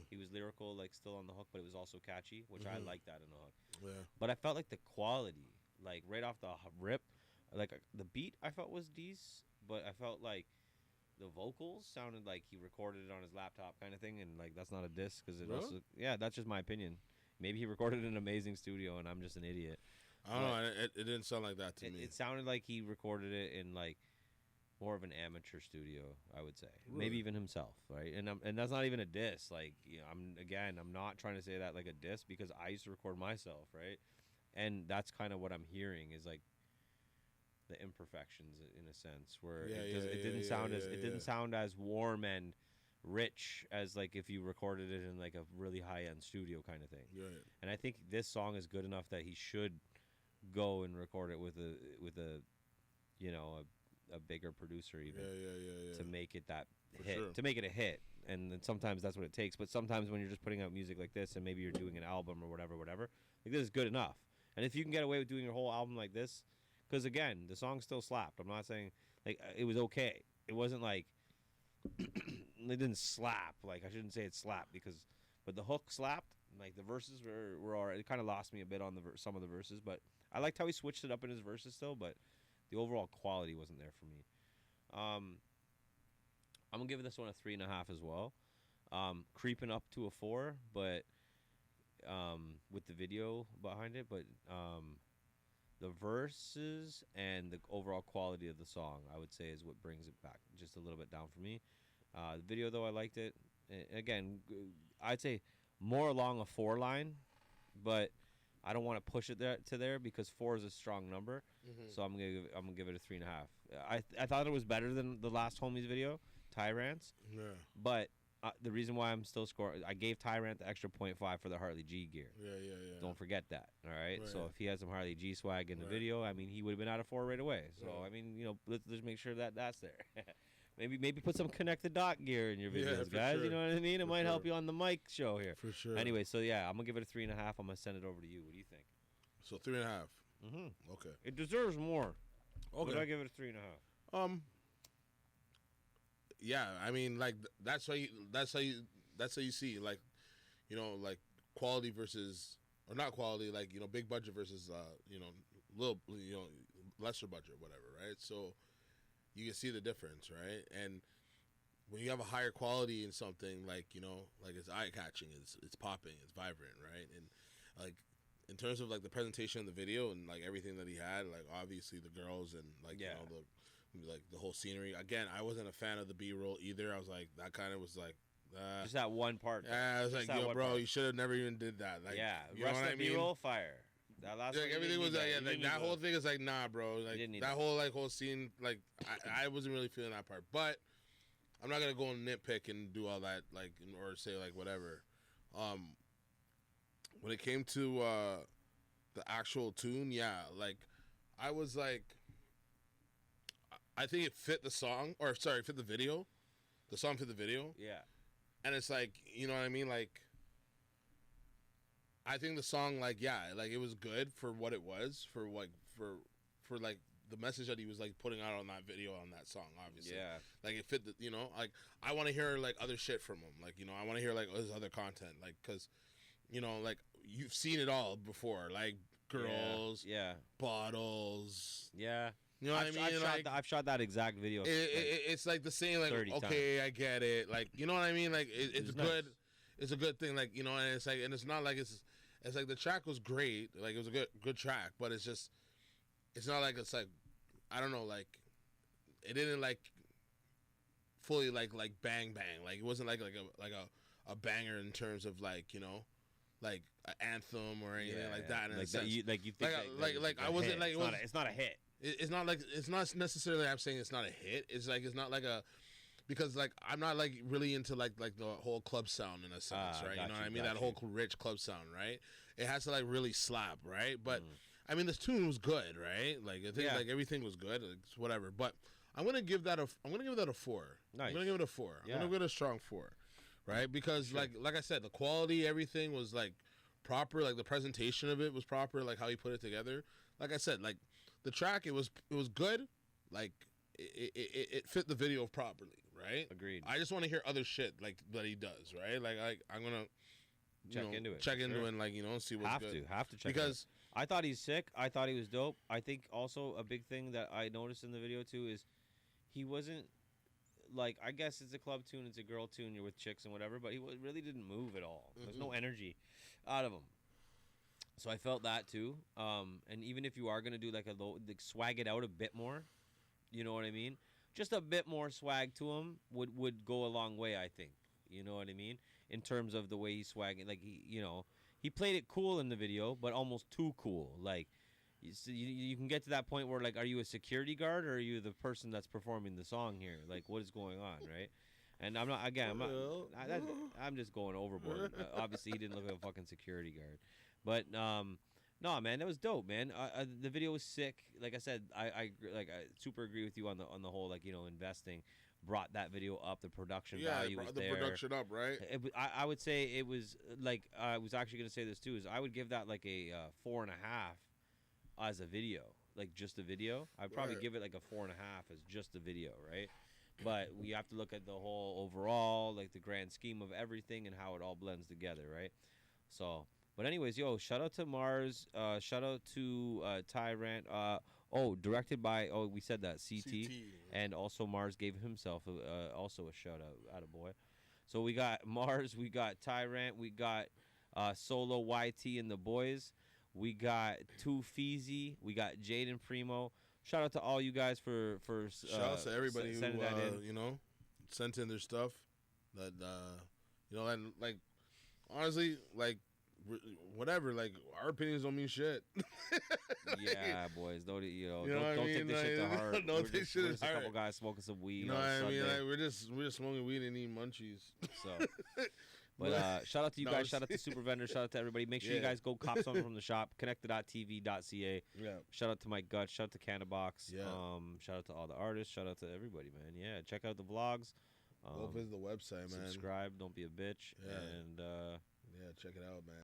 he was lyrical, like still on the hook, but it was also catchy, which I like that in the hook. Yeah. But I felt like the quality, like right off the rip, like the beat I felt was decent, but I felt like the vocals sounded like he recorded it on his laptop kind of thing, and like that's not a diss because it also that's just my opinion. Maybe he recorded in an amazing studio and I'm just an idiot. I don't know. It didn't sound like that to me. It sounded like he recorded it in like more of an amateur studio, I would say. Really? Maybe even himself, right? And that's not even a diss. Like, you know, I'm not trying to say that like a diss because I used to record myself, right? And that's kind of what I'm hearing is like the imperfections in a sense where it didn't sound as warm and rich as like if you recorded it in like a really high-end studio kind of thing. Right. And I think this song is good enough that he should go and record it with a you know, a bigger producer even to make it that hit, to make it a hit. And then sometimes that's what it takes, but sometimes when you're just putting out music like this and maybe you're doing an album or whatever, like this is good enough. And if you can get away with doing your whole album like this, because again, the song still slapped. I'm not saying like it was okay. It wasn't like it didn't slap. Like I shouldn't say it slapped but the hook slapped. Like the verses were alright. It kind of lost me a bit on some of the verses, but I liked how he switched it up in his verses still. But the overall quality wasn't there for me. I'm gonna give this one a 3.5 as well. Creeping up to a 4, but with the video behind it, but the verses and the overall quality of the song, I would say, is what brings it back just a little bit down for me. The video, though, I liked it. Again, I'd say more along a 4 line, but I don't want to push it there because 4 is a strong number. So I'm gonna give it a 3.5. I thought it was better than the last Homies video, Tyrants. Yeah. But the reason why I'm still scoring, I gave Tyrant the extra 0.5 for the Harley G gear. Yeah. Don't forget that. All right. So if he had some Harley G swag in the video, I mean, he would have been out of 4 right away. So I mean, you know, let's make sure that that's there. Maybe put some connected dot gear in your videos, guys. Sure. You know what I mean? It might help you on the mic show here. For sure. Anyway, so yeah, I'm gonna give it a 3.5. I'm gonna send it over to you. What do you think? So 3.5. Okay. It deserves more. Okay. But I give it a 3.5. Yeah, I mean, like that's how you see, like, you know, like quality versus or not quality, like, you know, big budget versus you know, little, you know, lesser budget, whatever, right? So you can see the difference, right? And when you have a higher quality in something, like, you know, like it's eye catching, it's popping, it's vibrant, right? And like in terms of like the presentation of the video and like everything that he had, like obviously the girls and like you know the whole scenery. Again, I wasn't a fan of the B-roll either. I was like, that kind of was like just that one part. Yeah, I was like, yo, bro, you should have never even did that. Like, yeah, you know what I mean? B-roll fire. That last like, everything was like, yeah, like that whole thing is like, nah, bro. Like that whole scene, like I wasn't really feeling that part. But I'm not gonna go and nitpick and do all that, like, or say like whatever. When it came to the actual tune, yeah, like I was like, I think it fit the song, or sorry, fit the video. The song fit the video. Yeah. And it's like, you know what I mean? Like, I think the song, like, yeah, like it was good for what it was, for like, for like the message that he was like putting out on that video, on that song, obviously. Yeah. Like it fit the, you know, like I want to hear like other shit from him. Like, you know, I want to hear like his other content, like, cause, you know, like you've seen it all before, like girls, bottles, You know what I mean? I've shot that exact video. It's like the same. Like, okay, I get it. Like, you know what I mean? Like, it's good. Nice. It's a good thing. Like, you know, and it's like, and it's not like it's like the track was great. Like, it was a good track, but it's just, it's not like it's like, I don't know, like, it didn't like fully like bang bang. Like, it wasn't like a banger in terms of like, you know, like an anthem or anything like that. In like a sense. You think like I wasn't like it's not a hit. It's not like, it's not necessarily I'm saying it's not a hit. It's like, it's not like a, because like I'm not like really into like the whole club sound in a sense, right? You know what I mean? That whole rich club sound, right? It has to like really slap, right? But I mean, this tune was good, right? Like I think like everything was good, like, whatever. But I'm gonna give that a 4. Nice. I'm gonna give it a 4. I'm gonna give it a strong 4, right? Because like I said, the quality, everything was like proper. Like the presentation of it was proper. Like how he put it together. Like I said, like the track, it was good. Like it fit the video properly, right? Agreed. I just want to hear other shit like that he does, right? Like I'm gonna check into it, and like, you know, see what's good. Have to check because I thought he's sick. I thought he was dope. I think also a big thing that I noticed in the video too is he wasn't like, I guess it's a club tune, it's a girl tune, you're with chicks and whatever, but he really didn't move at all. There's no energy out of him. So I felt that too. And even if you are gonna do like swag it out a bit more, you know what I mean? Just a bit more swag to him would go a long way, I think. You know what I mean? In terms of the way he's swagging, like he played it cool in the video, but almost too cool. Like you can get to that point where like, are you a security guard or are you the person that's performing the song here? Like, what is going on, right? And I'm just going overboard. Obviously, he didn't look like a fucking security guard, but no, man, that was dope, man. The video was sick. Like I said, I super agree with you on the whole, like, you know, investing brought that video up. The production value was there. The production up, right? I would say it was like, I was actually gonna say this too. Is I would give that like a 4.5 as a video, like just a video. I'd probably give it like a 4.5 as just a video, right? But we have to look at the whole overall, like the grand scheme of everything and how it all blends together, right? So. But anyways, yo, shout out to Mars. Shout out to Rant. Directed by, we said that, CT. And also Mars gave himself also a shout out. Attaboy. So we got Mars, we got Rant, we got Solo YT and the boys. We got TwoFeezy, we got Jayden Premo. Shout out to all you guys for shout out to everybody who you know, sent in their stuff. That you know, and like honestly, like, whatever, like our opinions don't mean shit. Yeah, boys, don't take mean? this shit to heart. Don't we're take just, shit we're to just a heart. couple guys smoking some weed. You know what I mean? Like we're just smoking weed and eating munchies. So, but shout out to you guys. Shout out to Super Vendor. Shout out to everybody. Make sure you guys go cop something from the shop. Connected.tv.ca. Yeah. Shout out to my Gutz. Shout out to Cannabox. Yeah. Shout out to all the artists. Shout out to everybody, man. Yeah. Check out the vlogs. Go visit the website, man. Subscribe. Don't be a bitch. Yeah. And yeah, check it out, man.